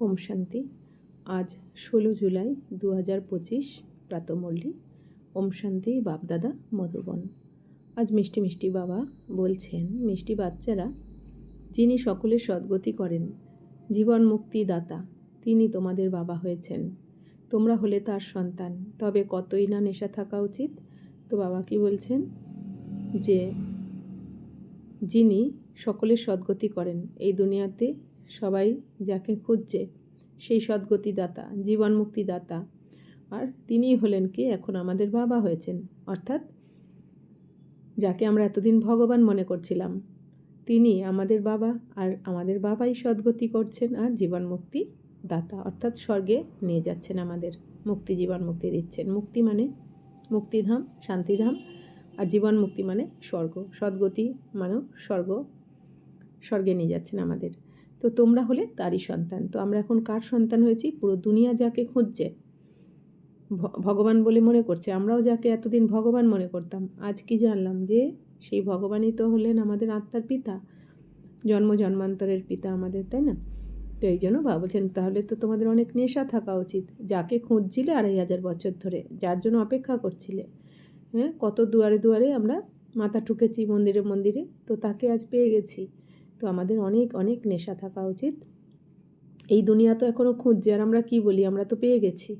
ওম শান্তি। আজ 16 জুলাই 2025 প্রাতমল্লী। ওম শান্তি। বাপদাদা মধুবন। আজ মিষ্টি মিষ্টি বাবা বলছেন, মিষ্টি বাচ্চারা, যিনি সকলের সদ্গতি করেন, জীবন মুক্তি দাতা, তিনি তোমাদের বাবা হয়েছেন। তোমরা হলে তার সন্তান, তবে কতই না নেশা থাকা উচিত। তো বাবা কি বলছেন যে যিনি সকলের সদ্গতি করেন, এই দুনিয়াতে সবাই যাকে খুঁজছে সেই সদ্গতিদাতা, জীবন মুক্তিদাতা, আর তিনিই হলেন কি এখন আমাদের বাবা হয়েছেন। অর্থাৎ যাকে আমরা এতদিন ভগবান মনে করছিলাম, তিনি আমাদের বাবা, আর আমাদের বাবাই সদ্গতি করছেন আর জীবন মুক্তি দাতা, অর্থাৎ স্বর্গে নিয়ে যাচ্ছেন, আমাদের মুক্তি, জীবন মুক্তি দিচ্ছেন। মুক্তি মানে মুক্তিধাম, শান্তিধাম, আর জীবন মুক্তি মানে স্বর্গ, সদ্গতি মানে স্বর্গে নিয়ে যাচ্ছেন আমাদের। তো তোমরা হলে তারই সন্তান। তো আমরা এখন কার সন্তান হয়েছি? পুরো দুনিয়া যাকে খুঁজছে ভগবান বলে মনে করছে, আমরাও যাকে এতদিন ভগবান মনে করতাম, আজ কি জানলাম যে সেই ভগবানই তো হলেন আমাদের আত্মার পিতা, জন্ম জন্মান্তরের পিতা আমাদের, তাই না? তো এই জন্য বাবা বলছেন, তাহলে তো তোমাদের অনেক নেশা থাকা উচিত। যাকে খুঁজছিলে 2500 বছর ধরে, যার জন্য অপেক্ষা করছিলে, হ্যাঁ, কত দুয়ারে দুয়ারে আমরা মাথা ঠুকেছি, মন্দিরে মন্দিরে, তো তাকে আজ পেয়ে গেছি। তো আমাদের অনেক অনেক নেশা থাকা উচিত। এই দুনিয়া তো এখনও খুঁজছে, আর আমরা কি বলি, আমরা তো পেয়ে গেছি।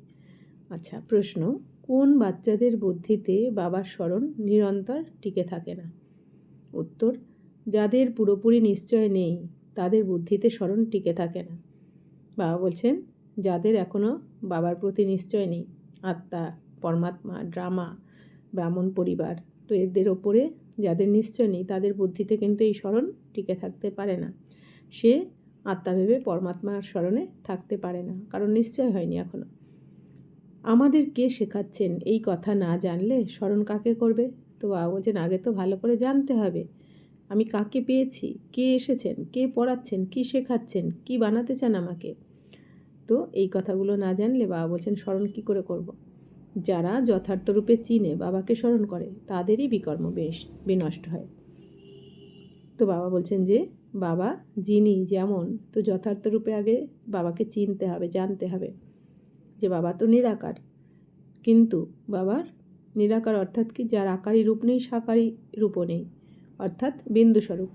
আচ্ছা, প্রশ্ন, কোন বাচ্চাদের বুদ্ধিতে বাবার স্মরণ নিরন্তর টিকে থাকে না? উত্তর, যাদের পুরোপুরি নিশ্চয় নেই তাদের বুদ্ধিতে স্মরণ টিকে থাকে না। বাবা বলছেন, যাদের এখনও বাবার প্রতি নিশ্চয় নেই, আত্মা, পরমাত্মা, ড্রামা, ব্রাহ্মণ পরিবার, তো এদের ওপরে যাদের নিশ্চয় নেই তাদের বুদ্ধিতে কিন্তু এই স্মরণ টিকে থাকতে পারে না। সে আত্মা ভেবে পরমাত্মার স্মরণে থাকতে পারে না, কারণ নিশ্চয় হয়নি এখনও। আমাদের কে শেখাচ্ছেন এই কথা না জানলে স্মরণ কাকে করবে? তো বাবা বলছেন, আগে তো ভালো করে জানতে হবে আমি কাকে পেয়েছি, কে এসেছেন, কে পড়াচ্ছেন, কি শেখাচ্ছেন, কি বানাতে চান আমাকে। তো এই কথাগুলো না জানলে বাবা বলছেন স্মরণ কী করে করব। যারা যথার্থ রূপে চিনে বাবাকে স্মরণ করে তাদেরই বিকর্ম বেশ বিনষ্ট হয়। তো বাবা বলছেন যে বাবা যিনি যেমন, তো যথার্থ রূপে আগে বাবাকে চিনতে হবে, জানতে হবে যে বাবা তো নিরাকার, কিন্তু বাবার নিরাকার অর্থাৎ কি, যার আকারী রূপ নেই, সাকারী রূপও নেই, অর্থাৎ বিন্দুস্বরূপ।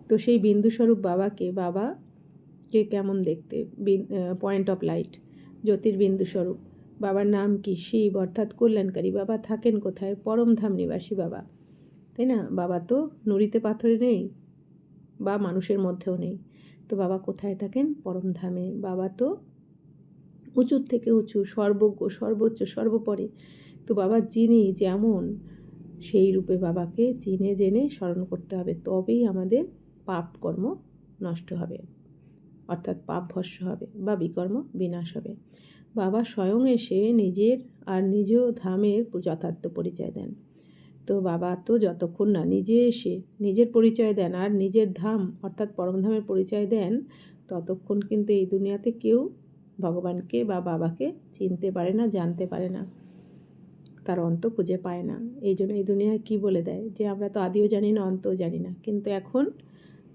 তো সেই বিন্দুস্বরূপ বাবাকে কেমন দেখতে, পয়েন্ট অফ লাইট, জ্যোতির্বিন্দুস্বরূপ। বাবার নাম কি? শিব, অর্থাৎ কল্যাণকারী। বাবা থাকেন কোথায়? পরমধাম নিবাসী বাবা, তাই না? বাবা তো নুড়িতে পাথরে নেই, বা মানুষের মধ্যেও নেই। তো বাবা কোথায় থাকেন? পরমধামে। বাবা তো উঁচুর থেকে উঁচু, সর্বজ্ঞ, সর্বোচ্চ, সর্বোপরি। তো বাবা যিনি যেমন, সেই রূপে বাবাকে চিনে জেনে স্মরণ করতে হবে, তবেই আমাদের পাপ কর্ম নষ্ট হবে, অর্থাৎ পাপ ভস্ম হবে বা বিকর্ম বিনাশ হবে। বাবা স্বয়ং এসে নিজের আর নিজ ধামের যথার্থ পরিচয় দেন। তো বাবা তো যতক্ষণ না নিজে এসে নিজের পরিচয় দেন আর নিজের ধাম অর্থাৎ পরমধামের পরিচয় দেন, ততক্ষণ কিন্তু এই দুনিয়াতে কেউ ভগবানকে বা বাবাকে চিনতে পারে না, জানতে পারে না, তার অন্ত খুঁজে পায় না। এই জন্য এই দুনিয়ায় কী বলে দেয় যে আমরা তো আদিও জানি না, অন্তও জানি না। কিন্তু এখন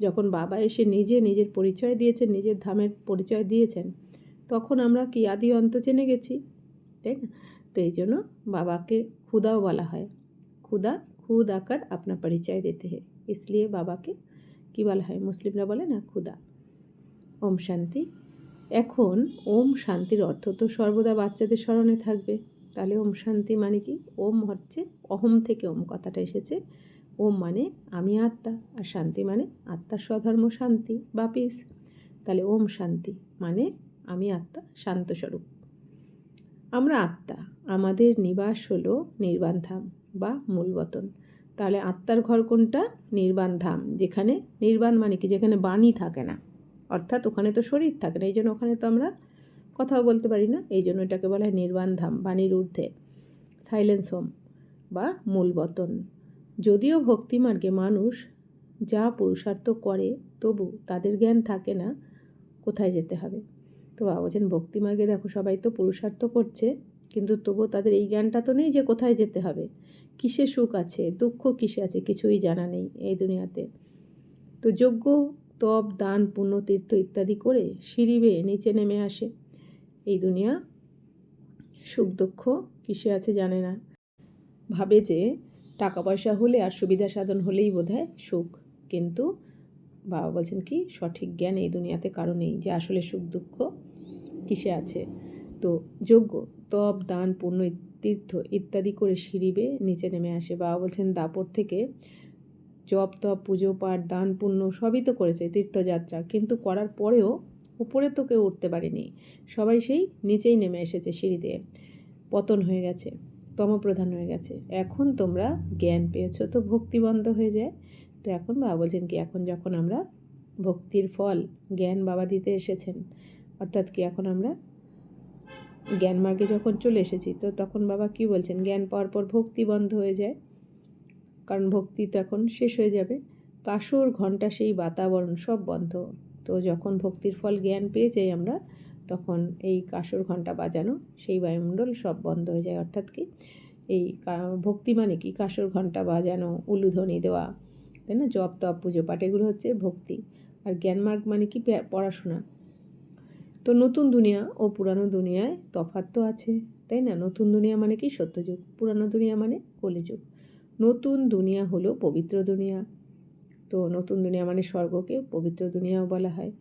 যখন বাবা এসে নিজের পরিচয় দিয়েছেন, নিজের ধামের পরিচয় দিয়েছেন, তখন আমরা কি আদি অন্ত জেনে গেছি, তাই না? তো এই জন্য বাবাকে খুদাও বলা হয়। খুদ আকার আপনা পরিচয় দিতে হয়, इसलिए বাবাকে কি বলা হয়? মুসলিমরা বলে না খুদা। ওম শান্তি। এখন ওম শান্তির অর্থ তো সর্বদা বাচ্চাদের স্মরণে থাকবে। তাহলে ওম শান্তি মানে কি? ওম হচ্ছে অহম থেকে ওম কথাটা এসেছে। ওম মানে আমি আত্মা, আর শান্তি মানে আত্মার স্বধর্ম শান্তি বা পিস। তাহলে ওম শান্তি মানে আমি আত্মা, শান্ত স্বরূপ। আমরা আত্মা, আমাদের নিবাস হলো নির্বাণ ধাম বা মূলবতন। তাহলে আত্মার ঘর কোনটা? নির্বাণ ধাম। যেখানে নির্বাণ মানে কি? যেখানে বাণী থাকে না, অর্থাৎ ওখানে তো শরীর থাকে না, এই জন্য ওখানে তো আমরা কথাও বলতে পারি না, এই জন্য এটাকে বলা হয় নির্বাণ ধাম, বাণীর ঊর্ধ্বে, সাইলেন্স হোম বা মূলবতন। যদিও ভক্তিমার্গে মানুষ যা পুরুষার্থ করে, তবু তাদের জ্ঞান থাকে না কোথায় যেতে হবে। তো বাবা বলছেন ভক্তিমার্গে দেখো সবাই তো পুরুষার্থ করছে, কিন্তু তবুও তাদের এই জ্ঞানটা তো নেই যে কোথায় যেতে হবে, কিসে সুখ আছে, দুঃখ কিসে আছে, কিছুই জানা নেই এই দুনিয়াতে। তো যোগ্য তপ দান পুণ্য তীর্থ ইত্যাদি করে সিঁড়ি বেয়ে নিচে নেমে আসে। এই দুনিয়া সুখ দুঃখ কিসে আছে জানে না, ভাবে যে টাকা পয়সা হলে আর সুবিধা সাধন হলেই বোধহয় সুখ। কিন্তু বাবা বলছেন কি, সঠিক জ্ঞান এই দুনিয়াতে কারো নেই যে আসলে সুখ দুঃখ কিসে আছে। তো যজ্ঞ তপ দান পুণ্য তীর্থ ইত্যাদি করে সিঁড়ি বেয়ে নিচে নেমে আসে। বাবা বলছেন দাপর থেকে জপ তপ পুজো পাঠ দান পুণ্য সবই তো করেছে, তীর্থযাত্রা, কিন্তু করার পরেও উপরে তো কেউ উঠতে পারেনি, সবাই সেই নিচেই নেমে এসেছে, সিঁড়ি দিয়ে পতন হয়ে গেছে, তমপ্রধান হয়ে গেছে। এখন তোমরা জ্ঞান পেয়েছো তো ভক্তি বন্ধ হয়ে যায়। তো এখন বাবা বলছেন কি, এখন যখন আমরা ভক্তির ফল জ্ঞান বাবা দিতে এসেছেন, অর্থাৎ কি এখন আমরা জ্ঞান মার্গে যখন চলে এসেছি, তো তখন বাবা কি বলছেন, জ্ঞান পাওয়ার পর ভক্তি বন্ধ হয়ে যায়, কারণ ভক্তি তো এখন শেষ হয়ে যাবে। কাসর ঘণ্টা সেই বাতাবরণ সব বন্ধ। তো যখন ভক্তির ফল জ্ঞান পেয়ে যাই আমরা, তখন এই কাসর ঘণ্টা বাজানো সেই বায়ুমণ্ডল সব বন্ধ হয়ে যায়। অর্থাৎ কি, এই ভক্তি মানে কি, কাসর ঘণ্টা বাজানো, উলুধ্বনি দেওয়া, তাই না, জপ তপ পুজো পাঠ, এগুলো হচ্ছে ভক্তি। আর জ্ঞানমার্গ মানে কি, পড়াশোনা। তো নতুন দুনিয়া ও পুরানো দুনিয়ায় তফাৎ তো আছে, তাই না। নতুন দুনিয়া মানে কি, সত্যযুগ, পুরানো দুনিয়া মানে কলিযুগ। নতুন দুনিয়া হলো পবিত্র দুনিয়া। তো নতুন দুনিয়া মানে স্বর্গকে পবিত্র দুনিয়াও বলা হয়।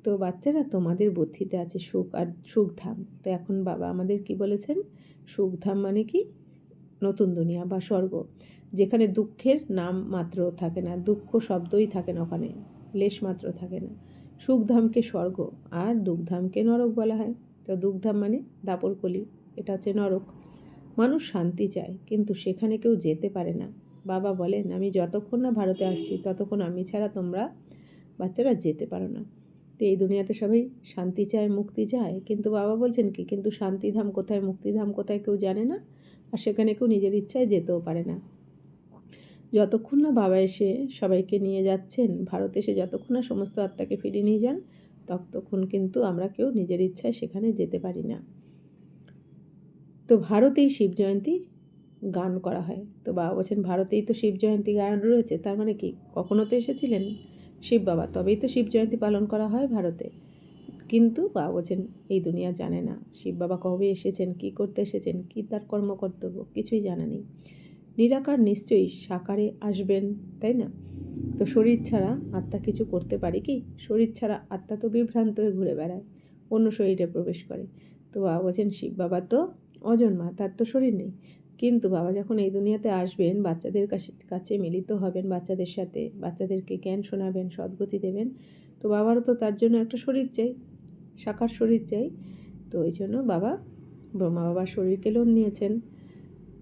তো বাচ্চারা, তোমাদের বুদ্ধিতে আছে সুখ আর সুখধাম। তো এখন বাবা আমাদের কি বলেছেন, সুখধাম মানে কি, নতুন দুনিয়া বা স্বর্গ, যেখানে দুঃখের নাম মাত্র থাকে না, দুঃখ শব্দই থাকে না, ওখানে লেশ মাত্র থাকে না। সুখধামকে স্বর্গ আর দুঃখধামকে নরক বলা হয়। তো দুঃখধাম মানে দাপরকলি, এটা হচ্ছে নরক। মানুষ শান্তি চায়, কিন্তু সেখানে কেউ যেতে পারে না। বাবা বলেন, আমি যতক্ষণ না ভারতে আসছি ততক্ষণ আমি ছাড়া তোমরা বাচ্চারা যেতে পারো না। তো এই দুনিয়াতে সবাই শান্তি চায়, মুক্তি চায়, কিন্তু বাবা বলছেন কি, কিন্তু শান্তিধাম কোথায়, মুক্তিধাম কোথায় কেউ জানে না, আর সেখানে কেউ নিজের ইচ্ছায় যেতেও পারে না। যতক্ষণ না বাবা এসে সবাইকে নিয়ে যাচ্ছেন, ভারতে এসে যতক্ষণ না সমস্ত আত্মাকে ফিরিয়ে নিয়ে যান, ততক্ষণ কিন্তু আমরা কেউ নিজের ইচ্ছায় সেখানে যেতে পারি না। তো ভারতেই শিব জয়ন্তী গান করা হয়। তো বাবা বলছেন, ভারতেই তো শিব জয়ন্তী গান রয়েছে, তার মানে কি, কখনো তো এসেছিলেন শিব বাবা, তবেই তো শিব জয়ন্তী পালন করা হয় ভারতে। কিন্তু বাবা বলছেন, এই দুনিয়া জানে না শিব বাবা কবে এসেছেন, কি করতে এসেছেন, কি তার কর্মকর্তব্য, কিছুই জানা নেই। নিরাকার নিশ্চয়ই সাকারে আসবেন, তাই না। তো শরীর ছাড়া আত্মা কিছু করতে পারে কি, শরীর ছাড়া আত্মা তো বিভ্রান্ত হয়ে ঘুরে বেড়ায়, অন্য শরীরে প্রবেশ করে। তো বাবা বলছেন, শিব বাবা তো অজন্মা, তার তো শরীর নেই, কিন্তু বাবা যখন এই দুনিয়াতে আসবেন, বাচ্চাদের কাছে মিলিত হবেন, বাচ্চাদের সাথে বাচ্চাদেরকে জ্ঞান শোনাবেন, সদ্গতি দেবেন, তো বাবারও তো তার জন্য একটা শরীর চাই, সাকার শরীর চাই। তো ওই জন্য বাবা ব্রহ্মা বাবার শরীরকে লোন নিয়েছেন।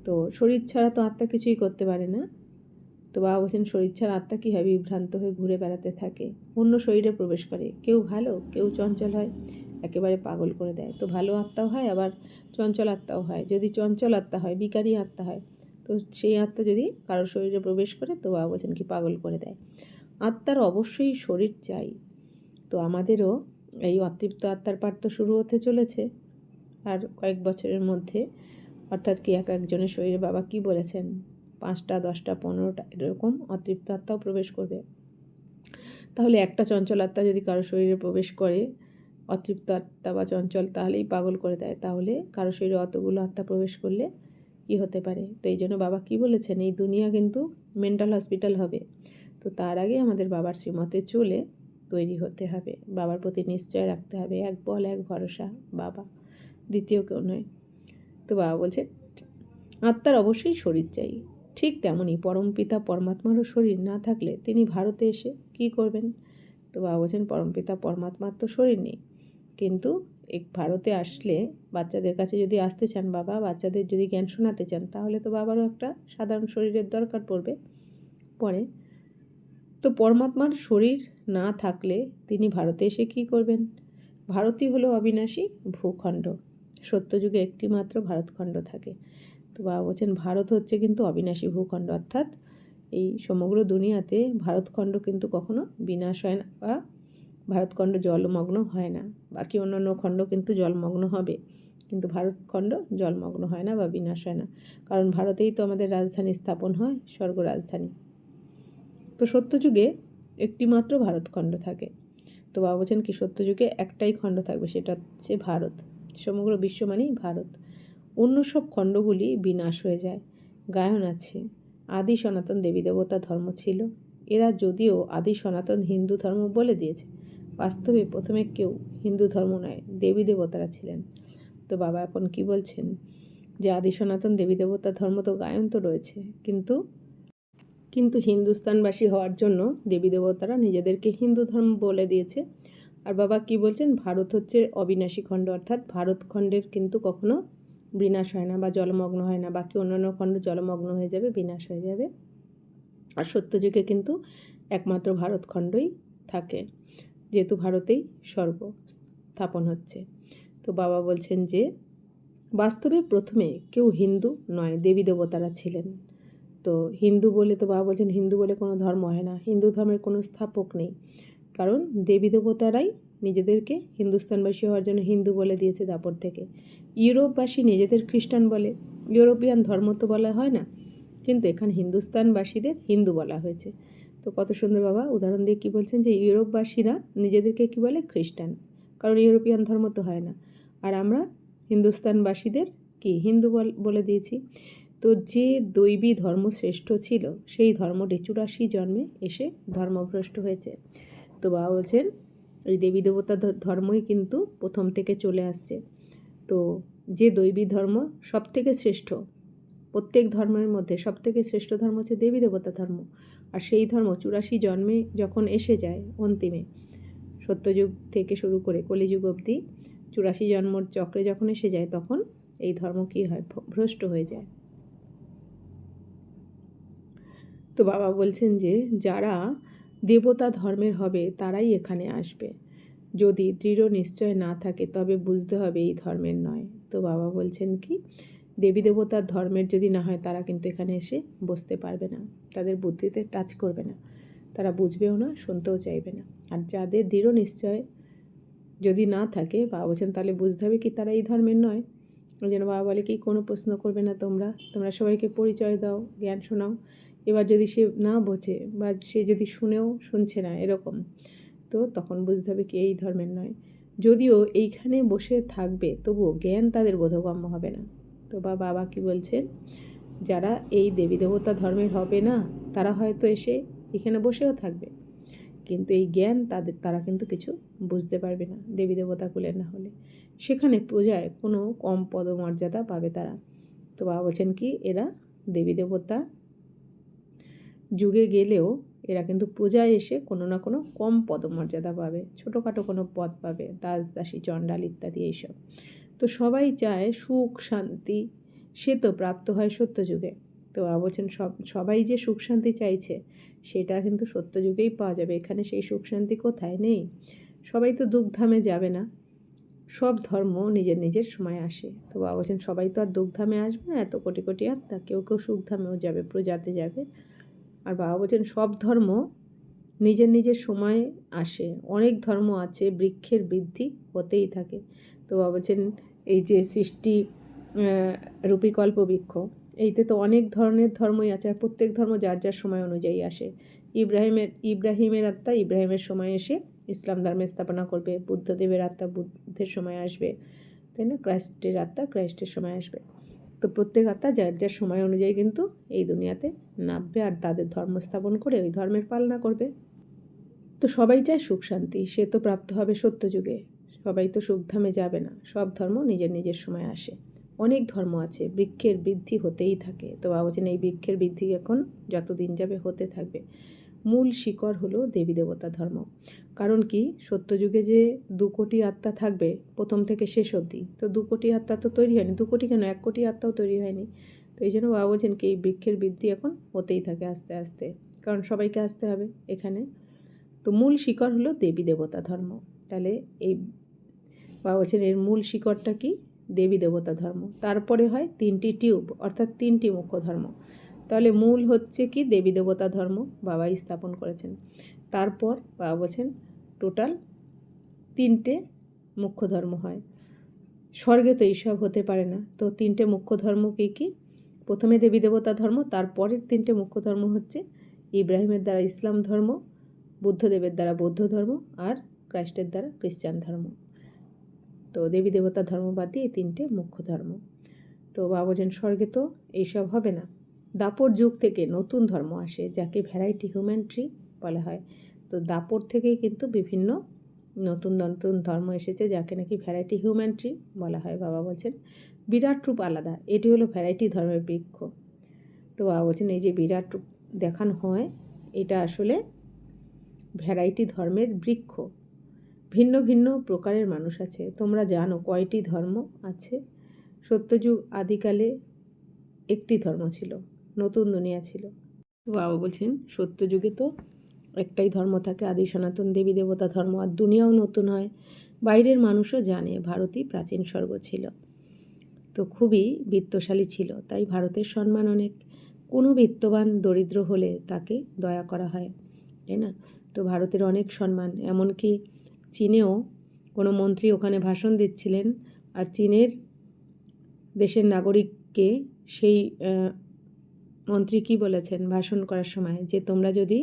তো শরীর ছাড়া তো আত্মা কিছুই করতে পারে না। তো বাবা বলছেন, শরীর ছাড়া আত্মা কী হয়, বিভ্রান্ত হয়ে ঘুরে বেড়াতে থাকে, অন্য শরীরে প্রবেশ করে, কেউ ভালো কেউ চঞ্চল হয়, একেবারে পাগল করে দেয়। তো ভালো আত্মাও হয়, আবার চঞ্চল আত্মাও হয়। যদি চঞ্চল আত্মা হয়, বিকারী আত্মা হয়, তো সেই আত্মা যদি কারোর শরীরে প্রবেশ করে, তো বাবা বলছেন কি, পাগল করে দেয়। আত্মার অবশ্যই শরীর চাই। তো আমাদেরও এই অতৃপ্ত আত্মার পাঠ তো শুরু হতে চলেছে আর কয়েক বছরের মধ্যে, অর্থাৎ কি, এক একজনের শরীরে বাবা কি বলেছেন, 5টা 10টা 15টা এরকম অতৃপ্ত আত্মাও প্রবেশ করবে। তাহলে একটা চঞ্চল আত্মা যদি কারো শরীরে প্রবেশ করে, অতৃপ্ত আত্মা বা চঞ্চল, তাহলেই পাগল করে দেয়। তাহলে কারো শরীরে অতগুলো আত্মা প্রবেশ করলে কি হতে পারে। তো এই জন্য বাবা কি বলেছেন, এই দুনিয়া কিন্তু মেন্টাল হসপিটাল হবে। তো তার আগে আমাদের বাবার শ্রীমতে চলে তৈরি হতে হবে, বাবার প্রতি নিশ্চয় রাখতে হবে, এক বল এক ভরসা বাবা, দ্বিতীয় কেউ নয়। তো বাবা বলছে, আত্মার অবশ্যই শরীর চাই। ঠিক তেমনই পরমপিতা পরমাত্মারও শরীর না থাকলে তিনি ভারতে এসে কি করবেন। তো বাবা বলছেন, পরমপিতা পরমাত্মার তো শরীর নেই, কিন্তু ভারতে আসলে বাচ্চাদের কাছে যদি আসতে চান বাবা, বাচ্চাদের যদি জ্ঞান শোনাতে চান, তাহলে তো বাবারও একটা সাধারণ শরীরের দরকার পড়ে। তো পরমাত্মার শরীর না থাকলে তিনি ভারতে এসে কি করবেন। ভারতই হলো অবিনাশী ভূখণ্ড, সত্যযুগে একটি মাত্র ভারতখণ্ড থাকে। তো বাবা বলছেন, ভারত হচ্ছে কিন্তু অবিনাশী ভূখণ্ড, অর্থাৎ এই সমগ্র দুনিয়াতে ভারতখণ্ড কিন্তু কখনো বিনাশ হয় না, বা ভারতখণ্ড জলমগ্ন হয় না। বাকি অন্যান্য খণ্ড কিন্তু জলমগ্ন হবে, কিন্তু ভারতখণ্ড জলমগ্ন হয় না বা বিনাশ হয় না, কারণ ভারতেই তো আমাদের রাজধানী স্থাপন হয়, স্বর্গ রাজধানী। তো সত্যযুগে একটিমাত্র ভারতখণ্ড থাকে। তো বাবা বলছেন কি সত্যযুগে একটাই খণ্ড থাকবে, সেটা হচ্ছে ভারত। সমগ্র বিশ্ব মানেই ভারত। অন্য সব খণ্ডগুলি বিনাশ হয়ে যায়। গায়ন আছে, আদি সনাতন দেবী দেবতা ধর্ম ছিল। এরা যদিও আদি সনাতন হিন্দু ধর্ম বলে দিয়েছে, বাস্তবে প্রথমে কেউ হিন্দু ধর্ম নয়, দেবী দেবতারা ছিলেন। তো বাবা এখন কি বলছেন যে আদি সনাতন দেবী দেবতা ধর্ম তো গায়ন তো রয়েছে, কিন্তু হিন্দুস্তানবাসী হওয়ার জন্য দেবী দেবতারা নিজেদেরকে হিন্দু ধর্ম বলে দিয়েছে। আর বাবা কি বলছেন, ভারত হচ্ছে অবিনাশী খণ্ড, অর্থাৎ ভারতখণ্ডের কিন্তু কখনো বিনাশ হয় না বা জলমগ্ন হয় না। বাকি অন্যান্য খণ্ড জলমগ্ন হয়ে যাবে, বিনাশ হয়ে যাবে। আর সত্যযুগে কিন্তু একমাত্র ভারতখণ্ডই থাকে, যেহেতু ভারতেই স্বর্গ স্থাপন হচ্ছে। তো বাবা বলছেন যে বাস্তবে প্রথমে কেউ হিন্দু নয়, দেবী দেবতারা ছিলেন। তো হিন্দু বলে, তো বাবা বলছেন হিন্দু বলে কোনো ধর্ম হয় না, হিন্দু ধর্মের কোনো স্থাপক নেই, কারণ দেবী দেবতারাই নিজেদেরকে হিন্দুস্তানবাসী হওয়ার জন্য হিন্দু বলে দিয়েছে দাপর থেকে। ইউরোপবাসী নিজেদের খ্রিস্টান বলে, ইউরোপিয়ান ধর্ম তো বলা হয় না, কিন্তু এখানে হিন্দুস্তানবাসীদের হিন্দু বলা হয়েছে। তো কত সুন্দর বাবা উদাহরণ দিয়ে কী বলছেন যে ইউরোপবাসীরা নিজেদেরকে কী বলে, খ্রিস্টান, কারণ ইউরোপিয়ান ধর্ম তো হয় না। আর আমরা হিন্দুস্তানবাসীদের কি হিন্দু বলে দিয়েছি। তো যে দৈবী ধর্ম শ্রেষ্ঠ ছিল, সেই ধর্মটি 84 জন্মে এসে ধর্মভ্রষ্ট হয়েছে। তো বাবা বলছেন এই দেবী দেবতা ধর্মই কিন্তু প্রথম থেকে চলে আসছে। তো যে দৈবী ধর্ম সব থেকে শ্রেষ্ঠ, প্রত্যেক ধর্মের মধ্যে সব থেকে শ্রেষ্ঠ ধর্ম হচ্ছে দেবী দেবতা ধর্ম। আর সেই ধর্ম 84 জন্মে যখন এসে যায়, অন্তিমে সত্যযুগ থেকে শুরু করে কলিযুগ অবধি 84 জন্মর চক্রে যখন এসে যায়, তখন এই ধর্ম কী হয়, ভ্রষ্ট হয়ে যায়। তো বাবা বলছেন যে যারা দেবতা ধর্মের হবে তারাই এখানে আসবে। যদি দৃঢ় নিশ্চয় না থাকে তবে বুঝতে হবে এই ধর্মের নয়। তো বাবা বলছেন কি দেবী দেবতার ধর্মের যদি না হয়, তারা কিন্তু এখানে এসে বসতে পারবে না, তাদের বুদ্ধিতে টাচ করবে না, তারা বুঝবেও না, শুনতেও চাইবে না। আর যাদের দৃঢ় নিশ্চয় যদি না থাকে, বাবা বলছেন তাহলে বুঝতে হবে কি তারা এই ধর্মের নয়। ওই জন্য বাবা বলে কি কোনো প্রশ্ন করবে না, তোমরা সবাইকে পরিচয় দাও, জ্ঞান শোনাও। এবার যদি সে না বোঝে বা সে যদি শুনছে না এরকম, তো তখন বুঝতে হবে কি এই ধর্মের নয়। যদিও এইখানে বসে থাকবে, তবুও জ্ঞান তাদের বোধগম্য হবে না। তো বাবা কি বলছেন, যারা এই দেবী দেবতা ধর্মের হবে না, তারা হয়তো এসে এখানে বসেও থাকবে, কিন্তু এই জ্ঞান তারা কিন্তু কিছু বুঝতে পারবে না দেবী দেবতা কুলের না হলে। সেখানে প্রজায় কোনো কম পদমর্যাদা পাবে তারা। তো বাবা বলছেন কি এরা দেবী দেবতা যুগে গেলেও এরা কিন্তু প্রজায় এসে কোনো না কোনো কম পদমর্যাদা পাবে, ছোটোখাটো কোনো পদ পাবে, দাস দাসী চণ্ডাল ইত্যাদি এইসব। তো সবাই চায় সুখ শান্তি, সে তো প্রাপ্ত হয় সত্যযুগে। তো বলছেন সবাই যে সুখ শান্তি চাইছে, সেটা কিন্তু সত্যযুগেই পাওয়া যাবে। এখানে সেই সুখ শান্তি কোথায় নেই। সবাই তো দুঃখধামে যাবে না, সব ধর্ম নিজের নিজের সময় আসে। তো বাবা বলছেন সবাই তো আর দুঃখধামে আসবে না, এত কোটি কোটি আত্মা, কেউ কেউ সুখধামেও যাবে, প্রজাতে যাবে। আর বাবা বলছেন সব ধর্ম নিজের নিজের সময়ে আসে। অনেক ধর্ম আছে, বৃক্ষের বৃদ্ধি হতেই থাকে। তো বাবা বলছেন এই যে সৃষ্টি রূপী কল্পবৃক্ষ, এইতে তো অনেক ধরনের ধর্মই আছে, আর প্রত্যেক ধর্ম যার যার সময় অনুযায়ী আসে। ইব্রাহিমের আত্মা ইব্রাহিমের সময় এসে ইসলাম ধর্মের স্থাপনা করবে, বুদ্ধদেবের আত্মা বুদ্ধের সময় আসবে, তাই না, ক্রাইস্টের আত্মা ক্রাইস্টের সময় আসবে। তো প্রত্যেক আত্মা যার যার সময় অনুযায়ী কিন্তু এই দুনিয়াতে নামবে, আর তাদের ধর্ম স্থাপন করে ওই ধর্মের পালনা করবে। তো সবাই চায় সুখ শান্তি, সে তো প্রাপ্ত হবে সত্যযুগে। সবাই তো সুখধামে যাবে না, সব ধর্ম নিজের নিজের সময় আসে। অনেক ধর্ম আছে, বৃক্ষের বৃদ্ধি হতেই থাকে। তো বাবা বলছেন এই বৃক্ষের বৃদ্ধি এখন যতদিন যাবে হতে থাকবে। মূল শিকড় হলো দেবী দেবতা ধর্ম। কারণ কি সত্যযুগে যে 2 কোটি আত্মা থাকবে প্রথম থেকে শেষ অবধি, তো 2 কোটি আত্মা তো তৈরি হয়নি, 2 কোটি কেন 1 কোটি আত্মাও তৈরি হয়নি। তো এই জন্য বাবা বলছেন কি এই বৃক্ষের বৃদ্ধি এখন হতেই থাকে আস্তে আস্তে, কারণ সবাইকে আসতে হবে এখানে। তো মূল শিকড় হলো দেবী দেবতা ধর্ম। তাহলে এই বাবা বলছেন এর মূল শিকড়টা কি, দেবী দেবতা ধর্ম। তারপরে হয় 3টি টিউব, অর্থাৎ 3টি মুখ্য ধর্ম। তাহলে মূল হচ্ছে কি দেবী দেবতা ধর্ম বাবাই স্থাপন করেছেন। তারপর বাবা বলছেন টোটাল 3টে মুখ্য ধর্ম হয়। স্বর্গে তো এইসব হতে পারে না, তো 3টে মুখ্য ধর্ম কী কী, প্রথমে দেবী দেবতা ধর্ম, তারপরের 3টে মুখ্য ধর্ম হচ্ছে ইব্রাহিমের দ্বারা ইসলাম ধর্ম, বুদ্ধদেবের দ্বারা বৌদ্ধ ধর্ম, আর খ্রাস্টের দ্বারা খ্রিস্টান ধর্ম। তো দেবী দেবতার ধর্ম বাদ দিয়ে এই তিনটে মুখ্য ধর্ম। তো বাবা বলছেন স্বর্গে তো এইসব হবে না। দাপর যুগ থেকে নতুন ধর্ম আসে, যাকে ভ্যারাইটি হিউম্যান ট্রি বলা হয়। তো দাপর থেকেই কিন্তু বিভিন্ন নতুন নতুন ধর্ম এসেছে, যাকে নাকি ভ্যারাইটি হিউম্যান ট্রি বলা হয়। বাবা বলছেন বিরাট রূপ আলাদা, এটি হলো ভ্যারাইটি ধর্মের বৃক্ষ। তো বাবা বলছেন এই যে বিরাট রূপ দেখানো হয়, এটা আসলে ভ্যারাইটি ধর্মের বৃক্ষ। ভিন্ন ভিন্ন প্রকারের মানুষ আছে। তোমরা জানো কয়টি ধর্ম আছে? সত্যযুগ আদিকালে একটি ধর্ম ছিল, নতুন দুনিয়া ছিল। বাবা বলছেন সত্যযুগে তো একটাই ধর্ম থাকে, আদি সনাতন দেবী দেবতা ধর্ম, আর দুনিয়াও নতুন হয়। বাইরের মানুষও জানে ভারতই প্রাচীন স্বর্গ ছিল। তো খুবই বিত্তশালী ছিল, তাই ভারতের সম্মান অনেক। কোনো বিত্তবান দরিদ্র হলে তাকে দয়া করা হয়, তাই না? তো ভারতের অনেক সম্মান, এমনকি চীনেও কোনো মন্ত্রী ওখানে ভাষণ দিচ্ছিলেন, আর চীনের দেশের নাগরিককে সেই মন্ত্রী কী বলেছেন ভাষণ করার সময়, যে তোমরা যদি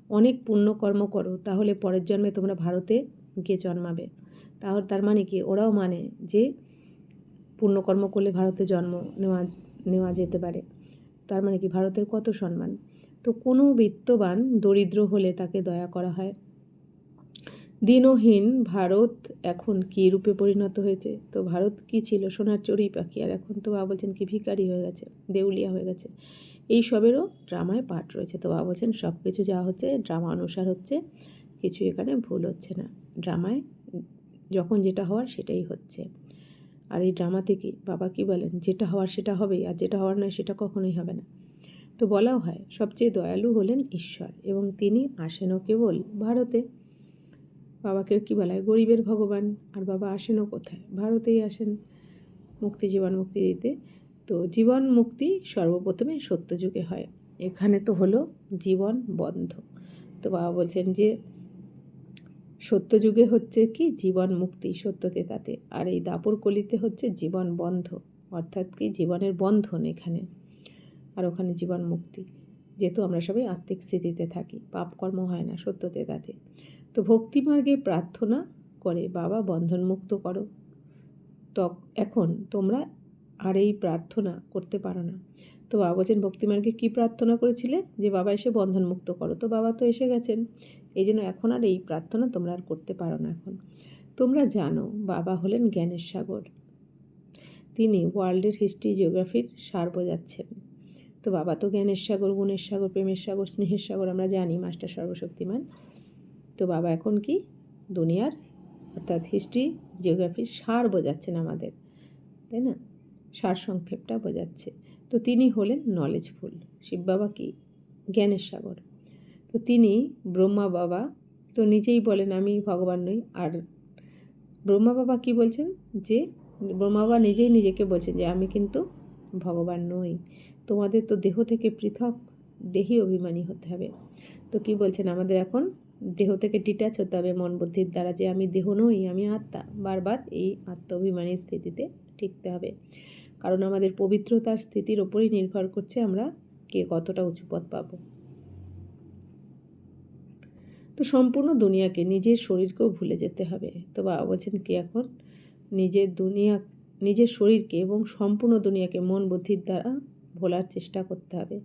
অনেক পুণ্যকর্ম করো তাহলে পরের জন্মে তোমরা ভারতে গিয়ে জন্মাবে। তার মানে কি, ওরাও মানে যে পুণ্যকর্ম করলে ভারতে জন্ম নেওয়া যেতে পারে। তার মানে কি ভারতের কত সম্মান। তো কোনো বিত্তবান দরিদ্র হলে তাকে দয়া করা হয়। দিনহীন ভারত এখন কী রূপে পরিণত হয়েছে? তো ভারত কি ছিল? সোনার চড়ুই পাখি, আর এখন তো বাবা বলছেন কি ভিখারি হয়ে গেছে, দেউলিয়া হয়ে গেছে। এই সবেরও ড্রামায় পার্ট রয়েছে। তো বাবা বলছেন সব কিছু যা হচ্ছে ড্রামা অনুসার হচ্ছে, কিছু এখানে ভুল হচ্ছে না। ড্রামায় যখন যেটা হওয়ার সেটাই হচ্ছে। আর এই ড্রামাতে কি বাবা কি বলেন, যেটা হওয়ার সেটা হবেই, আর যেটা হওয়ার নয় সেটা কখনোই হবে না। তো বলাও হয় সবচেয়ে দয়ালু হলেন ঈশ্বর, এবং তিনি আসেনও কেবল ভারতে। বাবাকে কি বলা হয় গরিবের ভগবান, আর বাবা আসেনও কোথায়? ভারতেই আসেন মুক্তি, জীবন মুক্তি দিতে। তো জীবন মুক্তি সর্বপ্রথমে সত্যযুগে হয়, এখানে তো হলো জীবন বন্ধ। তো বাবা বলছেন যে সত্যযুগে হচ্ছে কি জীবন মুক্তি সত্যতে তাতে, আর এই দাপর কলিতে হচ্ছে জীবন বন্ধ, অর্থাৎ কি জীবনের বন্ধন এখানে, আর ওখানে জীবন মুক্তি। যেহেতু আমরা সবাই আত্মিক স্থিতিতে থাকি, পাপকর্ম হয় না সত্যতে তাতে। তো ভক্তিমার্গে প্রার্থনা করে বাবা বন্ধন মুক্ত করো। এখন তোমরা আর এই প্রার্থনা করতে পারো না। তো বাবা বলছেন ভক্তিমার্গে কী প্রার্থনা করেছিলে? যে বাবা এসে বন্ধন মুক্ত করো। তো বাবা তো এসে গেছেন, এই জন্য এখন আর এই প্রার্থনা তোমরা আর করতে পারো না। এখন তোমরা জানো বাবা হলেন জ্ঞানের সাগর, তিনি ওয়ার্ল্ডের হিস্ট্রি জিওগ্রাফির সার বোঝাচ্ছেন। তো বাবা তো জ্ঞানের সাগর, গুণের সাগর, প্রেমের সাগর, স্নেহের সাগর, আমরা জানি মাস্টার সর্বশক্তিমান। তো বাবা এখন কি দুনিয়ার অর্থাৎ হিস্ট্রি জিওগ্রাফির সার বোঝাচ্ছেন আমাদের, তাই না? সার সংক্ষেপটা বোঝাচ্ছে। তো তিনি হলেন নলেজফুল। শিব বাবা কি জ্ঞানের সাগর। তো তিনি ব্রহ্মা বাবা তো নিজেই বলেন আমি ভগবান নই, আর ব্রহ্মা বাবা কি বলছেন, যে ব্রহ্মা বাবা নিজেই নিজেকে বলছেন যে আমি কিন্তু ভগবান নই, তোমাদের তো দেহ থেকে পৃথক দেহি অভিমানী হতে হবে। তো কি বলছেন, আমাদের এখন দেহ থেকে ডিট্যাচ হতে হবে মন বুদ্ধির দ্বারা, যে আমি দেহ নই, আমি আত্মা। বারবার এই আত্ম অভিমানী স্থিতিতে টিকতে হবে, কারণ আমাদের পবিত্রতার স্থিতির ওপরই নির্ভর করছে আমরা কে কতটা উঁচু পদ পাবো। তো সম্পূর্ণ দুনিয়াকে, নিজের শরীরকেও ভুলে যেতে হবে। তো বাবা বলছেন কি এখন নিজের শরীরকে এবং সম্পূর্ণ দুনিয়াকে মন বুদ্ধির দ্বারা ভোলার চেষ্টা করতে হবে,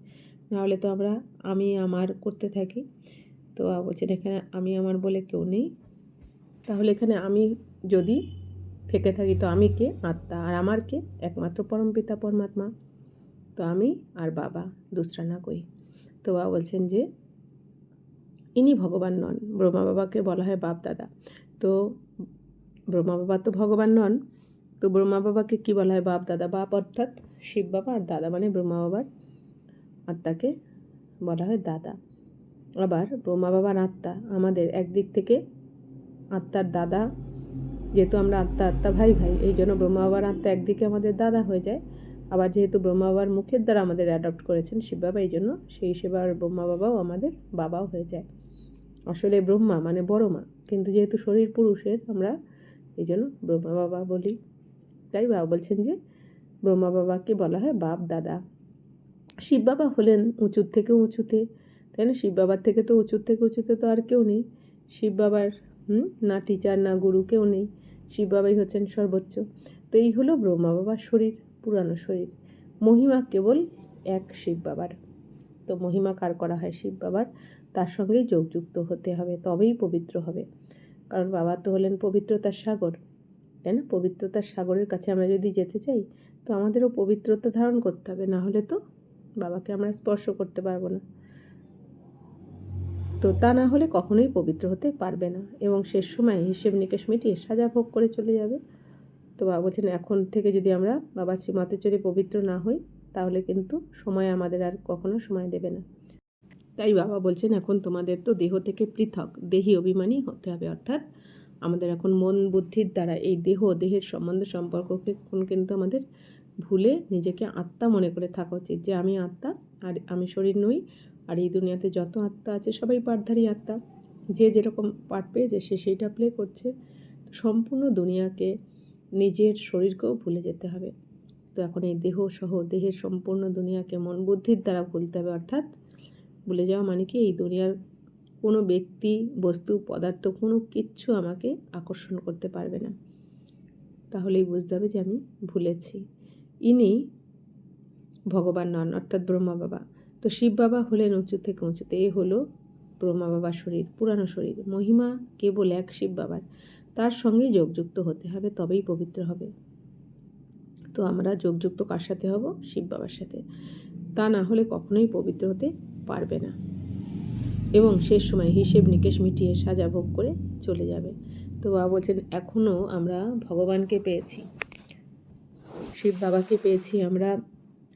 নাহলে তো আমরা আমি আমার করতে থাকি। তো বাবা বলছেন এখানে আমি আমার বলে কেউ নেই, তাহলে এখানে আমি যদি থেকে থাকি তো আমি কে? আত্মা। আর আমার কে? একমাত্র পরমপিতা পরমাত্মা। তো আমি আর বাবা দুসরা না কই। তো বাবা বলছেন যে ইনি ভগবান নন, ব্রহ্মা বাবাকে বলা হয় বাপ দাদা। তো ব্রহ্মা বাবা তো ভগবান নন, তো ব্রহ্মা বাবাকে কী বলা হয়? বাপ দাদা। বাপ অর্থাৎ শিব বাবা, আর দাদা মানে ব্রহ্মা বাবার আত্মাকে বলা হয় দাদা। আবার ব্রহ্মা বাবার আত্মা আমাদের একদিক থেকে আত্মার দাদা, যেহেতু আমরা আত্মা ভাই ভাই, এই জন্য ব্রহ্মা বাবার আত্মা একদিকে আমাদের দাদা হয়ে যায়। আবার যেহেতু ব্রহ্মা বাবার মুখের দ্বারা আমাদের অ্যাডপ্ট করেছেন শিব বাবা, এই জন্য সেই সেবার ব্রহ্মা বাবাও আমাদের বাবাও হয়ে যায়। আসলে ব্রহ্মা মানে বড় মা, কিন্তু যেহেতু শরীর পুরুষের আমরা এই জন্য ব্রহ্মা বাবা বলি। তাই বাবা বলছেন যে ব্রহ্মা বাবাকে বলা হয় বাপ দাদা। শিব বাবা হলেন উঁচুর থেকে উঁচুতে, তাই না? শিব বাবার থেকে তো উঁচুতে তো আর কেউ নেই। শিব বাবার না টিচার না গুরু কেউ নেই, শিব বাবাই হচ্ছেন সর্বোচ্চ। তো এই হলো ব্রহ্মা বাবার শরীর, পুরানো শরীর। মহিমা কেবল এক শিব বাবার। তো মহিমা কার করা হয়? শিব বাবার। তার সঙ্গেই যোগযুক্ত হতে হবে, তবেই পবিত্র হবে। কারণ বাবা তো হলেন পবিত্রতার সাগর, তাই না? পবিত্রতার সাগরের কাছে আমরা যদি যেতে চাই, তো আমাদেরও পবিত্রতা ধারণ করতে হবে, না হলে তো বাবাকে আমরা স্পর্শ করতে পারবো না। তো তা না হলে কখনোই পবিত্র হতে পারবে না, এবং শেষ সময় হিসেব নিকেশ মিটিয়ে সাজা ভোগ করে চলে যাবে। তো বাবা বলছেন, এখন থেকে যদি আমরা বাবার শ্রীমতে চড়ে পবিত্র না হই, তাহলে কিন্তু সময় আমাদের আর কখনো সময় দেবে না। তাই বাবা বলছেন, এখন তোমাদের তো দেহ থেকে পৃথক, দেহি অভিমানী হতে হবে। অর্থাৎ আমাদের এখন মন বুদ্ধির দ্বারা এই দেহের সম্পর্ককে কিন্তু আমাদের ভুলে নিজেকে আত্মা মনে করে থাকা উচিত, যে আমি আত্মা আর আমি শরীর নই। আর এই দুনিয়াতে যত আত্মা আছে সবাই পাঠধারী আত্মা, যে যেরকম পাঠ পেয়েছে সে সেইটা প্লে করছে। তো সম্পূর্ণ দুনিয়াকে, নিজের শরীরকেও ভুলে যেতে হবে। তো এখন এই দেহের সম্পূর্ণ দুনিয়াকে মন বুদ্ধির দ্বারা ভুলতে হবে। অর্থাৎ ভুলে যাওয়া মানে কি, এই দুনিয়ার কোনো ব্যক্তি, বস্তু, পদার্থ কোনো কিচ্ছু আমাকে আকর্ষণ করতে পারবে না। তাহলেই বুঝতে হবে যে আমি ভুলেছি। ইনি ভগবান নন, অর্থাৎ ব্রহ্মা বাবা। তো শিব বাবা হলেন উঁচু থেকে উঁচুতে। এ হলো ব্রহ্মা বাবার শরীর, পুরানো শরীর। মহিমা কেবল এক শিব বাবার, তার সঙ্গেই যোগযুক্ত হতে হবে, তবেই পবিত্র হবে। তো আমরা যোগযুক্ত কার সাথে হব? শিব বাবার সাথে। তা না হলে কখনোই পবিত্র হতে পারবে না, এবং শেষ সময় হিসেব নিকেশ মিটিয়ে সাজা ভোগ করে চলে যাবে। তো বাবা বলছেন, এখনও আমরা ভগবানকে পেয়েছি, শিব বাবাকে পেয়েছি, আমরা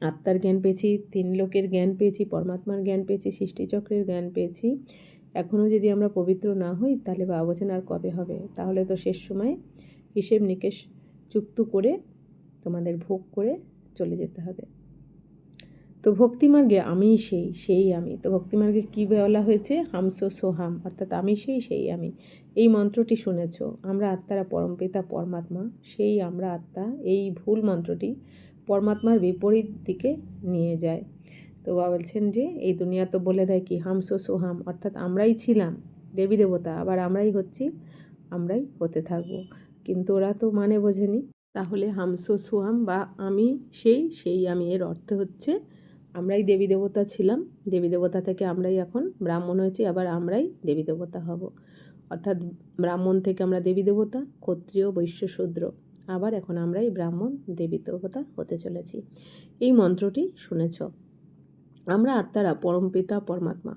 আত্মার জ্ঞান পেয়েছি, তিন লোকের জ্ঞান পেয়েছি, পরমাত্মার জ্ঞান পেয়েছি, সৃষ্টিচক্রের জ্ঞান পেয়েছি। এখনও যদি আমরা পবিত্র না হই, তাহলে বাবা বলছেন আর কবে হবে? তাহলে তো শেষ সময় হিসেব নিকেশ চুক্ত করে তোমাদের ভোগ করে চলে যেতে হবে। তো ভক্তিমার্গে আমি সেই আমি। তো ভক্তিমার্গে কী বলা হয়েছে? হামসো সোহাম, অর্থাৎ আমি সেই আমি। এই মন্ত্রটি শুনেছ, আমরা আত্মারা পরমপিতা পরমাত্মা, সেই আমরা আত্মা। এই ভুল মন্ত্রটি পরমাত্মার বিপরীত দিকে নিয়ে যায়। তো বাবা বলছেন যে এই দুনিয়া তো বলে দেয় কি, হামসো সোহাম, অর্থাৎ আমরাই ছিলাম দেবী দেবতা, আবার আমরাই হচ্ছি, আমরাই হতে থাকবো। কিন্তু ওরা তো মানে বোঝেনি। তাহলে হামসো সোহাম বা আমি সেই আমি, এর অর্থ হচ্ছে আমরাই দেবী দেবতা ছিলাম, দেবী দেবতা থেকে আমরাই এখন ব্রাহ্মণ হয়েছি, আবার আমরাই দেবী দেবতা হব। অর্থাৎ ব্রাহ্মণ থেকে আমরা দেবী দেবতা, ক্ষত্রিয়, বৈশ্য, শূদ্র, আবার এখন আমরাই ব্রাহ্মণ দেবী দেবতা হতে চলেছি। এই মন্ত্রটি শুনেছ, আমরা আত্মারা পরমপিতা পরমাত্মা,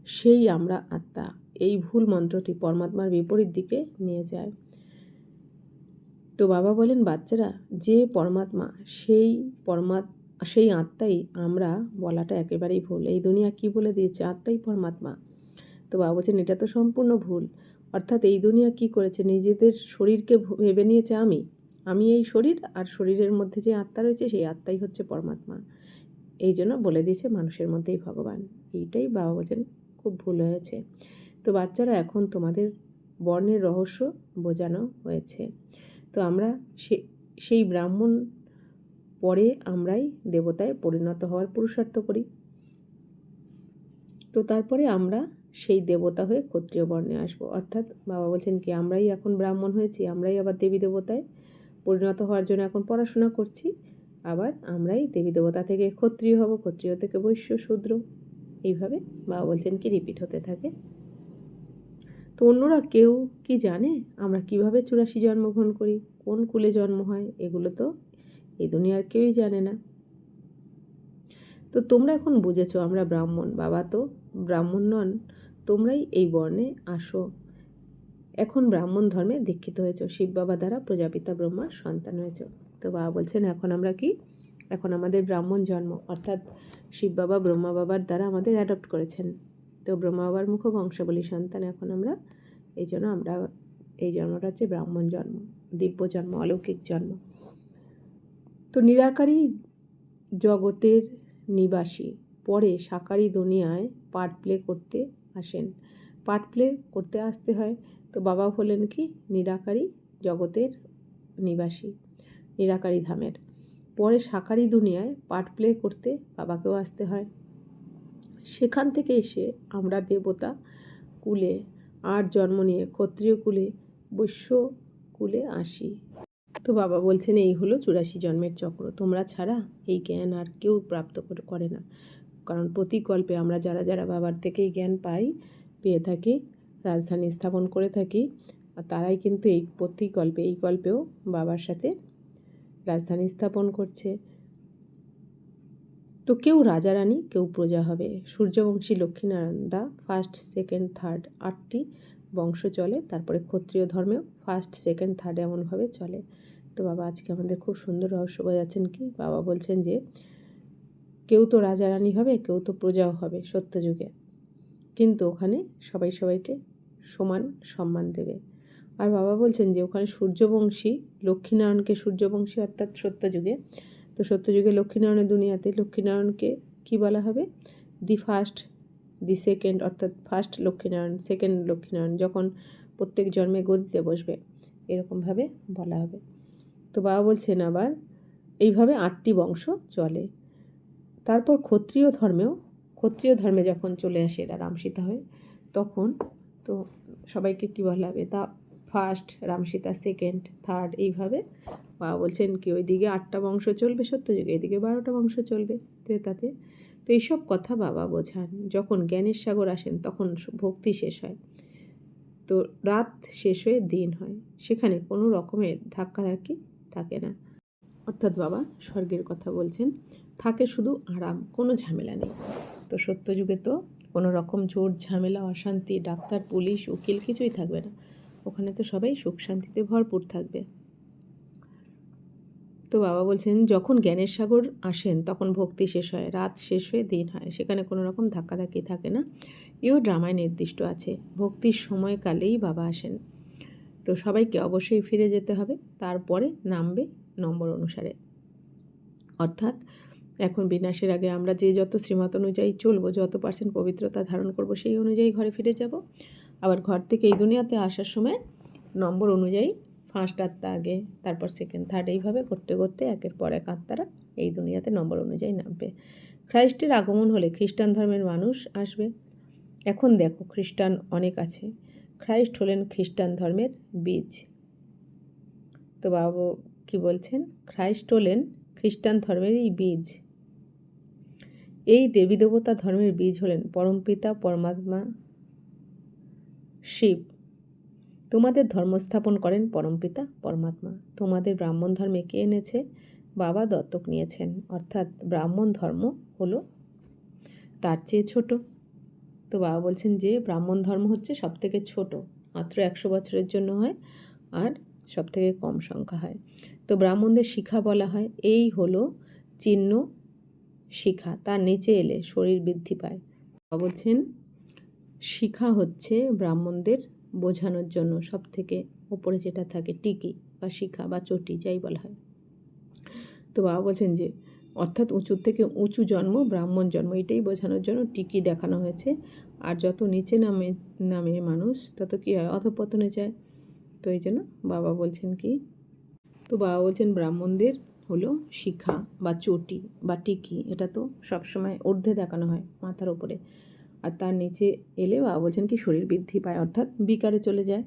সেই আমরা আত্মা। এই ভুল মন্ত্রটি পরমাত্মার বিপরীত দিকে নিয়ে যায়। তো বাবা বলেন, বাচ্চারা, যে পরমাত্মা সেই আত্মাই আমরা বলাটা একেবারেই ভুল। এই দুনিয়া কি বলে দিয়েছে? আত্মাই পরমাত্মা। তো বাবা বলছেন, এটা তো সম্পূর্ণ ভুল। অর্থাৎ এই দুনিয়া কি করেছে? নিজেদের শরীরকে ভেবে নিয়েছে আমি এই শরীর, আর শরীরের মধ্যে যে আত্মা রয়েছে সেই আত্মাই হচ্ছে পরমাত্মা। এই জন্য বলে দিয়েছে মানুষের মধ্যেই ভগবান। এইটাই বাবা বলছেন খুব ভুল হয়েছে। তো বাচ্চারা, এখন তোমাদের বর্ণের রহস্য বোঝানো হয়েছে। তো আমরা সেই ব্রাহ্মণ, পরে আমরাই দেবতায় পরিণত হওয়ার পুরুষার্থ করি। তো তারপরে আমরা সেই দেবতা হয়ে ক্ষত্রিয় বর্ণে আসব। অর্থাৎ বাবা বলছেন কি, আমরাই এখন ব্রাহ্মণ হয়েছি, আমরাই আবার দেবী দেবতায় পরিণত হওয়ার জন্য এখন পড়াশোনা করছি। আবার আমরাই দেবী দেবতা থেকে ক্ষত্রিয় হব, ক্ষত্রিয় থেকে বৈশ্য, শূদ্র, এইভাবে বাবা বলছেন কি রিপিট হতে থাকে। তো অন্যরা কেউ কি জানে আমরা কিভাবে 84 জন্মগ্রহণ করি, কোন কুলে জন্ম হয়? এগুলো তো এই দুনিয়ার কেউই জানে না। তো তোমরা এখন বুঝেছো আমরা ব্রাহ্মণ, বাবা তো ব্রাহ্মণ নন, তোমরাই এই বর্ণে আসো। এখন ব্রাহ্মণ ধর্মে দীক্ষিত হয়েছ, শিব বাবা দ্বারা প্রজাপিতা ব্রহ্মার সন্তান হয়েছ। তো বাবা বলছেন, এখন আমরা কি? এখন আমাদের ব্রাহ্মণ জন্ম, অর্থাৎ শিব বাবা ব্রহ্মা বাবার দ্বারা আমাদের অ্যাডপ্ট করেছেন। তো ব্রহ্মা বাবার মুখ বংশাবলী সন্তান এখন আমরা। এই জন্য আমরা, এই জন্মটা হচ্ছে ব্রাহ্মণ জন্ম, দিব্য জন্ম, অলৌকিক জন্ম। তো নিরাকারী জগতের নিবাসী পরে সাকারী দুনিয়ায় পার্ট প্লে করতে আসেন। পার্ট প্লে করতে আসতে হয়। তো বাবা হলেন কি? নিরাকারী জগতের নিবাসী, নিরাকারী ধামের। পরে সাকারী দুনিয়ায় পার্ট প্লে করতে বাবাকেও আসতে হয়। সেখান থেকে এসে আমরা দেবতা কুলে আর জন্ম নিয়ে ক্ষত্রিয় কুলে বৈশ্য কুলে আসি। তো বাবা বলছেন এই হলো 84 জন্মের চক্র। তোমরা ছাড়া এই জ্ঞান আর কেউ প্রাপ্ত করে না। কারণ প্রতিকল্পে আমরা যারা যারা বাবার থেকেই জ্ঞান পাই, পেয়ে থাকি, রাজধানী স্থাপন করে থাকি, আর তারাই কিন্তু এই প্রতিকল্পে, এই কল্পেও বাবার সাথে রাজধানী স্থাপন করছে। তো কেউ রাজা রানী, কেউ প্রজা হবে। Suryavanshi Lakshminarayan the first, second, third 8টি বংশ চলে। তারপরে ক্ষত্রিয় ধর্মেও ফার্স্ট, সেকেন্ড, থার্ড এমনভাবে চলে। তো বাবা আজকে আমাদের খুব সুন্দর রহস্য বোঝাচ্ছেন কি, বাবা বলছেন যে কেউ তো রাজা রানী হবে, কেউ তো প্রজাও হবে সত্যযুগে, কিন্তু ওখানে সবাই সবাইকে সমান সম্মান দেবে। আর বাবা বলছেন যে ওখানে সূর্যবংশী লক্ষ্মীনারায়ণকে, সূর্যবংশী অর্থাৎ সত্যযুগে, তো সত্যযুগে লক্ষ্মীনারায়ণের দুনিয়াতে লক্ষ্মীনারায়ণকে কী বলা হবে? দি ফার্স্ট, দি সেকেন্ড, অর্থাৎ ফার্স্ট লক্ষ্মীনারায়ণ, সেকেন্ড লক্ষ্মীনারায়ণ, যখন প্রত্যেক জন্মে গদিতে বসবে এরকমভাবে বলা হবে। তো বাবা বলছেন আবার এইভাবে 8টি বংশ চলে। তারপর ক্ষত্রিয় ধর্মে যখন চলে আসে এরা রামসীতা হয়ে, তখন তো সবাইকে কী বলা হবে? The first, Ramsita second, third, এইভাবে বাবা বলছেন কি ওইদিকে 8টা বংশ চলবে সত্যযুগে, এদিকে 12টা বংশ চলবে ত্রেতাতে। তো এইসব কথা বাবা বোঝান। যখন জ্ঞানের সাগর আসেন তখন ভক্তি শেষ হয়, তো রাত শেষ হয়ে দিন হয়, সেখানে কোনো রকমের ধাক্কাধাক্কি থাকে না। অর্থাৎ বাবা স্বর্গের কথা বলছেন, থাকে শুধু আরাম, কোনো ঝামেলা নেই। তো সত্যযুগে তো কোনো রকম জোর ঝামেলা, অশান্তি, ডাক্তার, পুলিশ, উকিল কিছুই থাকবে না। ওখানে তো সবাই সুখ শান্তিতে ভরপুর থাকবে। তো বাবা বলছেন যখন জ্ঞানের সাগর আসেন তখন ভক্তি শেষ হয়, রাত শেষ হয়ে দিন হয়, সেখানে কোনো রকম ধাক্কাধাক্কি থাকে না। এও ড্রামায় নির্দিষ্ট আছে, ভক্তির সময়কালেই বাবা আসেন। তো সবাইকে অবশ্যই ফিরে যেতে হবে, তারপরে নামবে নম্বর অনুসারে। অর্থাৎ এখন বিনাশের আগে আমরা যে যত শ্রীমত অনুযায়ী চলবো, যত পার্সেন্ট পবিত্রতা ধারণ করব, সেই অনুযায়ী ঘরে ফিরে যাব। আবার ঘর থেকে এই দুনিয়াতে আসার সময় নম্বর অনুযায়ী ফার্স্ট আত্মা আগে, তারপর সেকেন্ড, থার্ড, এইভাবে করতে করতে একের পর এক আত্মারা এই দুনিয়াতে নম্বর অনুযায়ী নামবে। খ্রাইস্টের আগমন হলে খ্রিস্টান ধর্মের মানুষ আসবে। এখন দেখো খ্রিস্টান অনেক আছে, খ্রাইস্ট হলেন খ্রিস্টান ধর্মের বীজ। তো বাবা কি বলছেন? খ্রাইস্ট হলেন খ্রিস্টান ধর্মের এই বীজ। এই দেবী দেবতা ধর্মের বীজ হলেন পরমপিতা পরমাত্মা শিব। তোমাদের ধর্ম স্থাপন করেন পরমপিতা পরমাত্মা। তোমাদের ব্রাহ্মণ ধর্মে কে এনেছে? বাবা দত্তক নিয়েছেন। অর্থাৎ ব্রাহ্মণ ধর্ম হলো তার চেয়ে ছোট। তো বাবা বলছেন যে ব্রাহ্মণ ধর্ম হচ্ছে সবথেকে ছোট, মাত্র 100 বছরের জন্য হয়, আর সবথেকে কম সংখ্যা হয়। তো ব্রাহ্মণদের শিখা বলা হয়। এই হলো চিহ্ন শিখা, তার নিচে এলে শরীর বৃদ্ধি পায়। বাবা বলছেন শিখা হচ্ছে ব্রাহ্মণদের বোঝানোর জন্য সবথেকে ওপরে যেটা থাকে, টিকি বা শিখা বা চটি যাই বলা হয়। তো বাবা বলছেন যে অর্থাৎ উঁচুর থেকে উঁচু জন্ম ব্রাহ্মণ জন্ম, এটাই বোঝানোর জন্য টিকি দেখানো হয়েছে। আর যত নিচে নামে মানুষ তত কী হয়? অধঃপতনে যায়। তো এই জন্য বাবা বলছেন কি, তো বাবা বলছেন ব্রাহ্মণদের হলো শিখা বা চটি বা টিকি, এটা তো সবসময় ঊর্ধ্বে দেখানো হয় মাথার ওপরে, আর তার নিচে এলে বাবা বলছেন কি শরীর বৃদ্ধি পায়, অর্থাৎ বিকারে চলে যায়।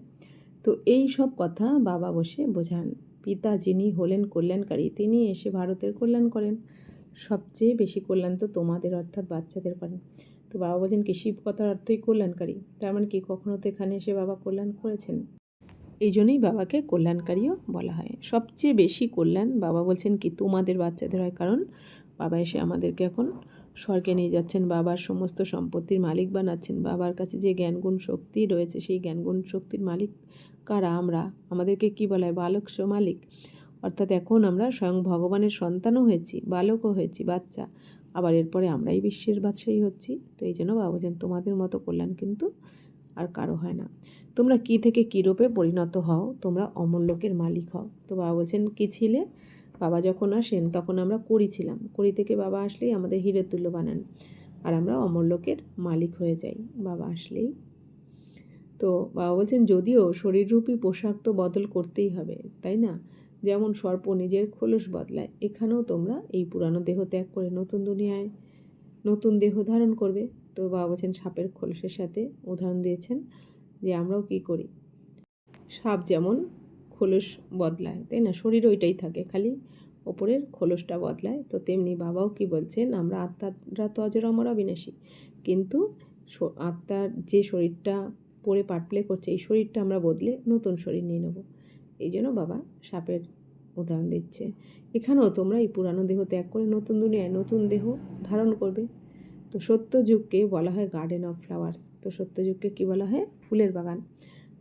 তো এই সব কথা বাবা বসে বোঝান। পিতা যিনি হলেন কল্যাণকারী, তিনি এসে ভারতের কল্যাণ করেন। সবচেয়ে বেশি কল্যাণ তো তোমাদের অর্থাৎ বাচ্চাদের করেন। তো বাবা বলছেন কি শিব কথার অর্থই কল্যাণকারী, তার মানে কি কখনো তো এখানে এসে বাবা কল্যাণ করেছেন, এই জন্যই বাবাকে কল্যাণকারীও বলা হয়। সবচেয়ে বেশি কল্যাণ বাবা বলছেন কি তোমাদের বাচ্চাদের হয়, কারণ বাবা এসে আমাদেরকে এখন স্বর্গে নিয়ে যাচ্ছেন, বাবার সমস্ত সম্পত্তির মালিক বানাচ্ছেন। বাবার কাছে যে জ্ঞানগুণ শক্তি রয়েছে, সেই জ্ঞানগুণ শক্তির মালিক কারা? আমরা। আমাদেরকে কি বলা হয়? বালক মালিক। অর্থাৎ এখন আমরা স্বয়ং ভগবানের সন্তানও হয়েছি, বালকও হয়েছি, বাচ্চা। আবার এরপরে আমরাই বিশ্বের বাদশাহী হচ্ছি। তো এই জন্য বাবা বলছেন তোমাদের মতো কল্যাণ কিন্তু আর কারো হয় না। তোমরা কি থেকে কী রূপে পরিণত হও, তোমরা অমরলোকের মালিক হও। তো বাবা বলছেন কি ছিলে? বাবা যখন আসেন তখন আমরা কড়ি ছিলাম, কড়ি থেকে বাবা আসলেই আমাদের হীরের তুল্য বানান, আর আমরা অমরলোকের মালিক হয়ে যাই বাবা আসলেই। তো বাবা বলছেন যদিও শরীররূপী পোশাক তো বদল করতেই হবে, তাই না? যেমন সর্প নিজের খোলস বদলায়, এখানেও তোমরা এই পুরানো দেহ ত্যাগ করে নতুন দুনিয়ায় নতুন দেহ ধারণ করবে। তো বাবা বলছেন সাপের খোলসের সাথে উদাহরণ দিয়েছেন যে আমরাও কি করি, সাপ যেমন খোলস বদলায়, তাই না, শরীর ওইটাই থাকে, খালি ওপরের খোলসটা বদলায়। তো তেমনি বাবাও কি বলছেন, আমরা আত্মারা তো অজর অমর অবিনাশী, কিন্তু আত্মার যে শরীরটা পরে পার্ট প্লে করছে, এই শরীরটা আমরা বদলে নতুন শরীর নিয়ে নেব। এই জন্য বাবা সাপের উদাহরণ দিচ্ছে। এখানেও তোমরা এই পুরানো দেহ ত্যাগ করে নতুন দুনিয়ায় নতুন দেহ ধারণ করবে। তো সত্যযুগকে বলা হয় গার্ডেন অফ ফ্লাওয়ার্স। তো সত্যযুগকে কী বলা হয়? ফুলের বাগান।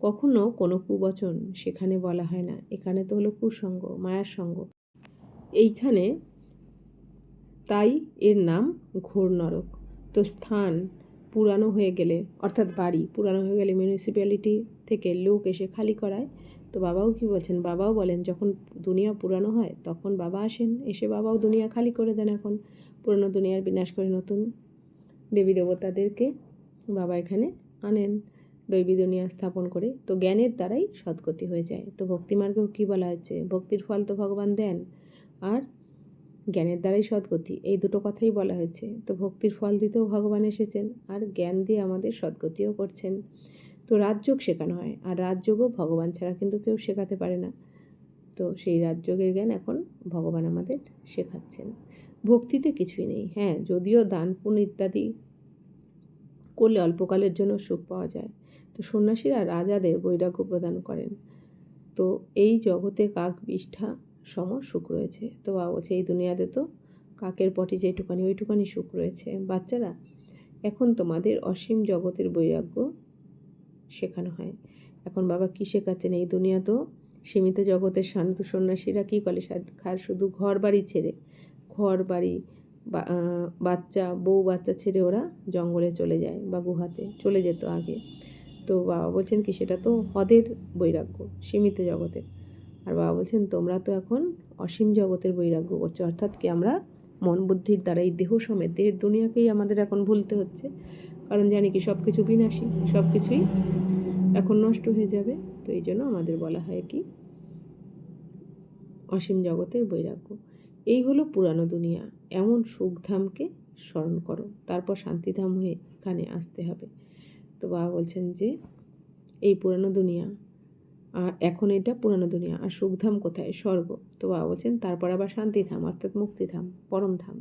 কখনো কোনো কুবচন সেখানে বলা হয় না। এখানে তো হলো কুসঙ্গ, মায়ার সঙ্গ এইখানে, তাই এর নাম ঘোর নরক। তো স্থান পুরানো হয়ে গেলে, অর্থাৎ বাড়ি পুরানো হয়ে গেলে মিউনিসিপ্যালিটি থেকে লোক এসে খালি করায়। তো বাবাও কি বলছেন, বাবাও বলেন যখন দুনিয়া পুরানো হয় তখন বাবা আসেন, এসে বাবাও দুনিয়া খালি করে দেন। এখন পুরনো দুনিয়ার বিনাশ করে নতুন দেবী দেবতাদেরকে বাবা এখানে আনেন, দৈবী দুনিয়া স্থাপন করে। তো জ্ঞানের দ্বারাই সদ্গতি হয়ে যায়। তো ভক্তিমার্গেও কী বলা হচ্ছে, ভক্তির ফল তো ভগবান দেন, আর জ্ঞানের দ্বারাই সদ্গতি, এই দুটো কথাই বলা হয়েছে। তো ভক্তির ফল দিতেও ভগবান এসেছেন, আর জ্ঞান দিয়ে আমাদের সদ্গতিও করছেন। তো রাজযোগ শেখানো হয়, আর রাজযোগও ভগবান ছাড়া কিন্তু কেউ শেখাতে পারে না। তো সেই রাজযোগের জ্ঞান এখন ভগবান আমাদের শেখাচ্ছেন। ভক্তিতে কিছুই নেই, হ্যাঁ, যদিও দান পুণ্য ইত্যাদি করলে অল্পকালের জন্য সুখ পাওয়া যায়। তো সন্ন্যাসীরা রাজাদের বৈরাগ্য প্রদান করেন। তো এই জগতে কাক বিষ্ঠা সম সুখ রয়েছে। তো বাবা বলছে এই দুনিয়াতে তো কাকের পটি যেটুকানি ওইটুকানি সুখ রয়েছে। বাচ্চারা, এখন তোমাদের অসীম জগতের বৈরাগ্য শেখানো হয়। এখন বাবা কী শেখাচ্ছেন, এই দুনিয়া তো সীমিত জগতের শান্ত সন্ন্যাসীরা কী করে খায়, শুধু ঘর বাড়ি ছেড়ে, ঘর বাড়ি বাচ্চা বউ বাচ্চা ছেড়ে ওরা জঙ্গলে চলে যায় বা গুহাতে চলে যেত আগে। তো বাবা বলছেন কি, সেটা তো হদের বৈরাগ্য, সীমিত জগতের। আর বাবা বলছেন তোমরা তো এখন অসীম জগতের বৈরাগ্য করছো, অর্থাৎ কি আমরা মন বুদ্ধির দ্বারা এই দেহ সমেত দেহের দুনিয়াকেই আমাদের এখন ভুলতে হচ্ছে, কারণ জানি কি সব কিছু বিনাশী, সব কিছুই এখন নষ্ট হয়ে যাবে। তো এই জন্য আমাদের বলা হয় কি অসীম জগতের বৈরাগ্য। এই হলো পুরানো দুনিয়া, এমন সুখধামকে স্মরণ করো, তারপর শান্তিধাম হয়ে এখানে আসতে হবে। তো বাবা বলছেন যে এই পুরানো দুনিয়া, আর এখন এটা পুরানো দুনিয়া, আর সুখধাম কোথায়? স্বর্গ। তো বাবা বলছেন তারপর আবার শান্তিধাম, অর্থাৎ মুক্তিধাম, পরমধাম।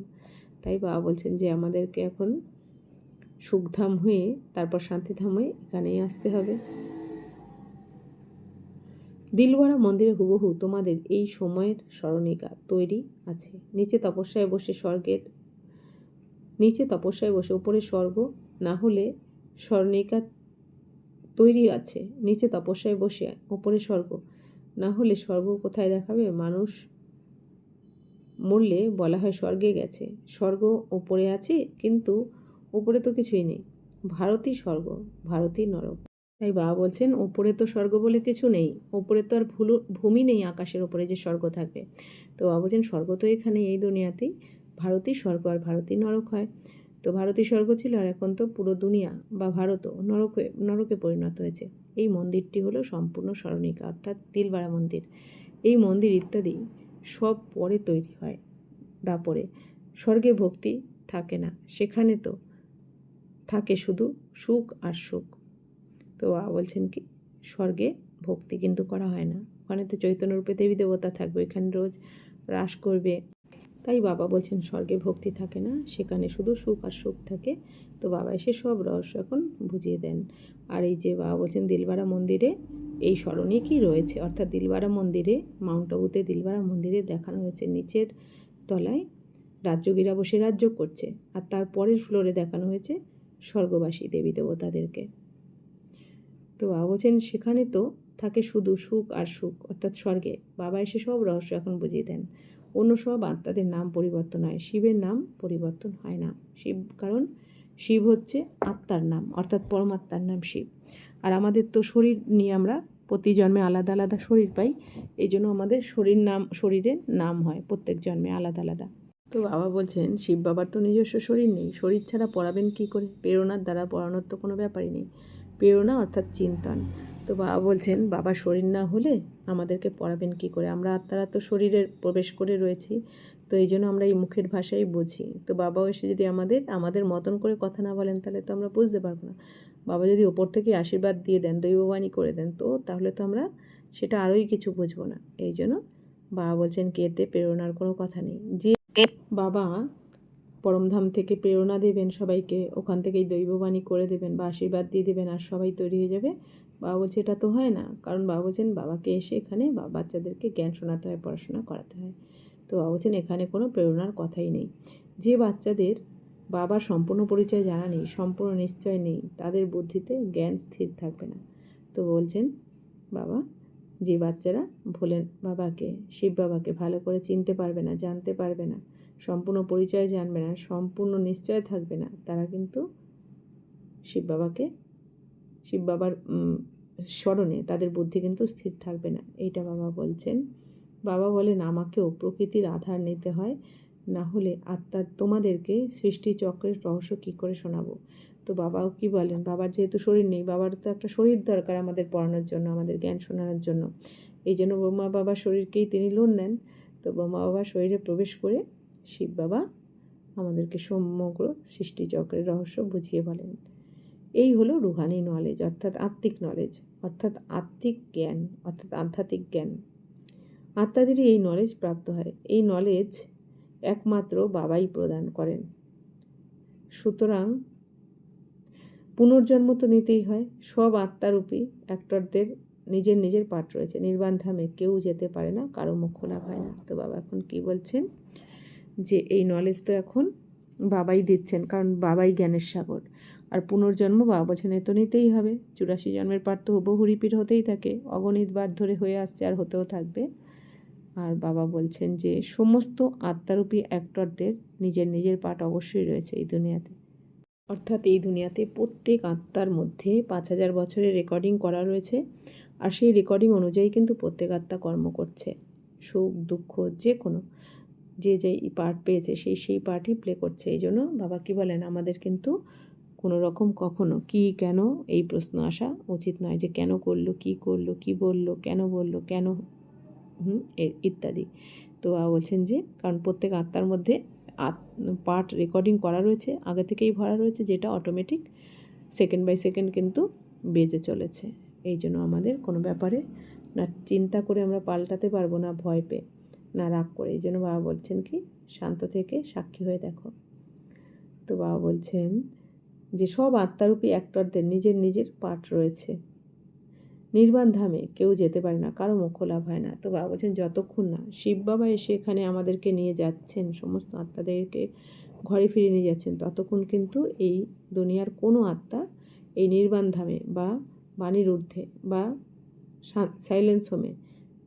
তাই বাবা বলছেন যে আমাদেরকে এখন সুখধাম হয়ে তারপর শান্তিধাম হয়ে এখানেই আসতে হবে। দিলওয়ারা মন্দিরে হুবহু তোমাদের এই সময়ের স্মরণিকা তৈরি আছে। নিচে তপস্যায় বসে উপরে স্বর্গ না হলে স্মরণিকা তৈরি আছে। নিচে তপস্যায় বসে ওপরে স্বর্গ না হলে স্বর্গ কোথায় দেখাবে? মানুষ মরলে বলা হয় স্বর্গে গেছে, স্বর্গ ওপরে আছে, কিন্তু ওপরে তো কিছুই নেই। ভারতই স্বর্গ, ভারতই নরক। তাই বাবা বলছেন ওপরে তো স্বর্গ বলে কিছু নেই, ওপরে তো আর ভূমি নেই আকাশের ওপরে যে স্বর্গ থাকবে। তো বাবা বলছেন স্বর্গ তো এখানে এই দুনিয়াতেই, ভারতই স্বর্গ আর ভারতই নরক হয়। তো ভারতই স্বর্গ ছিল, আর এখন তো পুরো দুনিয়া বা ভারতও নরকে পরিণত হয়েছে। এই মন্দিরটি হলো সম্পূর্ণ স্মরণিকা, অর্থাৎ দিলবাড়া মন্দির। এই মন্দির ইত্যাদি সব পরে তৈরি হয়, দাপরে। স্বর্গে ভক্তি থাকে না, সেখানে তো থাকে শুধু সুখ আর সুখ। তো বাবা বলছেন কি স্বর্গে ভক্তি কিন্তু করা হয় না, ওখানে তো চৈতন্যরূপে দেবী দেবতা থাকবে, এখানে রোজ রাস করবে। তাই বাবা বলছেন স্বর্গে ভক্তি থাকে না, সেখানে শুধু সুখ আর সুখ থাকে। তো বাবা এসে সব রহস্য এখন বুঝিয়ে দেন। আর এই যে বাবা বলছেন দিলবাড়া মন্দিরে এই স্মরণে কি রয়েছে, অর্থাৎ দিলবাড়া মন্দিরে, মাউন্ট আবুতে দিলবাড়া মন্দিরে দেখানো হয়েছে নিচের তলায় রাজ্যগীরা বসে রাজ্য করছে, আর তার পরের ফ্লোরে দেখানো হয়েছে স্বর্গবাসী দেবী দেবতাদেরকে। তো বাবা বলছেন সেখানে তো থাকে শুধু সুখ আর সুখ, অর্থাৎ স্বর্গে। বাবা এসে সব রহস্য এখন বুঝিয়ে দেন। অন্য সব আত্মাদের নাম পরিবর্তন হয়, শিবের নাম পরিবর্তন হয় না। কারণ শিব হচ্ছে আত্মার নাম, অর্থাৎ পরমাত্মার নাম শিব। আর আমাদের তো শরীর নিয়ে আমরা প্রতি জন্মে আলাদা আলাদা শরীর পাই, এই জন্য আমাদের শরীরের নাম হয় প্রত্যেক জন্মে আলাদা আলাদা। তো বাবা বলছেন শিব বাবার তো নিজস্ব শরীর নেই, শরীর ছাড়া পড়াবেন কী করে? প্রেরণার দ্বারা পড়ানোর তো কোনো ব্যাপারই নেই। প্রেরণা অর্থাৎ চিন্তন, তো বাবা বলছেন বাবার শরীর না হলে আমাদেরকে পড়াবেন কি করে, আমরা আত্মারা তো শরীরের প্রবেশ করে রয়েছি, তো এই জন্য আমরা এই মুখের ভাষাই বুঝি। তো বাবাও এসে যদি আমাদের মতন করে কথা না বলেন তাহলে তো আমরা বুঝতে পারবো না। বাবা যদি ওপর থেকে আশীর্বাদ দিয়ে দেন, দৈববাণী করে দেন, তো তাহলে তো আমরা সেটা আরোই কিছু বুঝবো না। এই জন্য বাবা বলছেন কি এতে প্রেরণার কোনো কথা নেই। যে বাবা পরমধাম থেকে প্রেরণা দেবেন সবাইকে, ওখান থেকেই দৈববাণী করে দেবেন বা আশীর্বাদ দিয়ে দেবেন আর সবাই তৈরি হয়ে যাবে, বাবা বলছে এটা তো হয় না। কারণ বাবা বলছেন বাবাকে এসে এখানে বাচ্চাদেরকে জ্ঞান শোনাতে হয়, পড়াশোনা করাতে হয়। তো বাবা বলছেন এখানে কোনো প্রেরণার কথাই নেই। যে বাচ্চাদের বাবার সম্পূর্ণ পরিচয় জানা নেই, সম্পূর্ণ নিশ্চয় নেই, তাদের বুদ্ধিতে জ্ঞান স্থির থাকবে না। তো বলছেন বাবা যে বাচ্চারা ভোলেন বাবাকে, শিব বাবাকে ভালো করে চিনতে পারবে না, জানতে পারবে না, সম্পূর্ণ পরিচয় জানবে না, সম্পূর্ণ নিশ্চয় থাকবে না, তারা কিন্তু শিব বাবার স্মরণে তাদের বুদ্ধি কিন্তু স্থির থাকবে না, এইটা বাবা বলছেন। বাবা বলেন আমাকেও প্রকৃতির আধার নিতে হয়, না হলে তোমাদেরকে সৃষ্টি চক্রের রহস্য কী করে শোনাবো। তো বাবাও কি বলেন, বাবার যেহেতু শরীর নেই, বাবার তো একটা শরীর দরকার আমাদের পড়ানোর জন্য, আমাদের জ্ঞান শোনানোর জন্য। এই জন্য ব্রহ্মা বাবার শরীরকেই তিনি লোন নেন। তো ব্রহ্মা বাবার শরীরে প্রবেশ করে শিব বাবা আমাদেরকে সমগ্র সৃষ্টিচক্রের রহস্য বুঝিয়ে বলেন। এই হলো রুহানি নলেজ, অর্থাৎ আত্মিক নলেজ, অর্থাৎ আত্মিক জ্ঞান, অর্থাৎ আধ্যাত্মিক জ্ঞান। আত্মাদেরই এই নলেজ প্রাপ্ত হয়। এই নলেজ একমাত্র বাবাই প্রদান করেন। সুতরাং পুনর্জন্ম তো নিতেই হয়। সব আত্মারূপী অ্যাক্টরদের নিজের নিজের পাঠ রয়েছে। নির্বাণ ধামে কেউ যেতে পারে না, কারো মুখ খোলা হয় না। তো বাবা এখন কি বলছেন যে এই নলেজ তো এখন বাবাই দিচ্ছেন, কারণ বাবাই জ্ঞানের সাগর। আর পুনর্জন্ম বাবা বলছেন এ তো নিতেই হবে। 84 জন্মের পাঠ তো হুবহু রিপিট হতেই থাকে, অগণিত বার ধরে হয়ে আসছে আর হতেও থাকবে। আর বাবা বলছেন যে সমস্ত আত্মারূপী অ্যাক্টরদের নিজের নিজের পাঠ অবশ্যই রয়েছে এই দুনিয়াতে। অর্থাৎ এই দুনিয়াতে প্রত্যেক আত্মার মধ্যে 5000 বছরের রেকর্ডিং করা রয়েছে, আর সেই রেকর্ডিং অনুযায়ী কিন্তু প্রত্যেক আত্মা কর্ম করছে। সুখ দুঃখ যে কোনো যেই পার্ট পেয়েছে সেই পার্টই প্লে করছে। এই জন্য বাবা কি বলেন আমাদের কিন্তু কোনো রকম কখনো কি কেন এই প্রশ্ন আসা উচিত নয়, যে কেন করলো, কি বললো, কেন বললো, কেন ইত্যাদি। তো বাবা বলছেন যে কারণ প্রত্যেক আত্মার মধ্যে পার্ট রেকর্ডিং করা রয়েছে, আগে থেকেই ভরা রয়েছে, যেটা অটোমেটিক সেকেন্ড বাই সেকেন্ড কিন্তু বেজে চলেছে। এই জন্য আমাদের কোনো ব্যাপারে না চিন্তা করে আমরা পাল্টাতে পারবো, না ভয় পেয়ে, না রাগ করে। এই জন্য বাবা বলছেন কি শান্ত থেকে সাক্ষী হয়ে দেখো। তো বাবা বলছেন যে সব আত্মারূপী অ্যাক্টরদের নিজের নিজের পাঠ রয়েছে। নির্বাণ ধামে কেউ যেতে পারে না, কারো মুখ লাভ হয় না। তো বাবা বলছেন যতক্ষণ না শিব বাবা এসে এখানে আমাদেরকে নিয়ে যাচ্ছেন, সমস্ত আত্মাদেরকে ঘরে ফিরে নিয়ে যাচ্ছেন, ততক্ষণ কিন্তু এই দুনিয়ার কোনো আত্মা এই নির্বাণ ধামে বা বাণীর ঊর্ধ্বে বা সাইলেন্স হোমে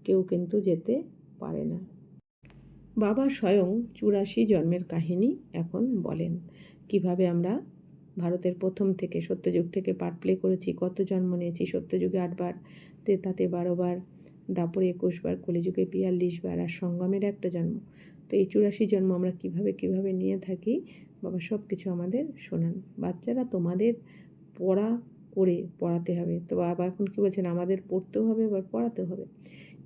কেউ কিন্তু যেতে পারে না। বাবা স্বয়ং 84 জন্মের কাহিনী এখন বলেন, কিভাবে আমরা ভারতের প্রথম থেকে সত্যযুগ থেকে পার্ট প্লে করেছি, কত জন্ম নিয়েছি। সত্যযুগে 8 বার, তেতাতে 12 বার, দাপরে 21 বার, কলিযুগে 42 বার, আর সঙ্গমের একটা জন্ম। তো এই 84 জন্ম আমরা কিভাবে নিয়ে থাকি, বাবা সব কিছু আমাদের শোনান। বাচ্চারা তোমাদের পড়াতে হবে। তো বাবা এখন কী বলছেন, আমাদের পড়তেও হবে আবার পড়াতেও হবে।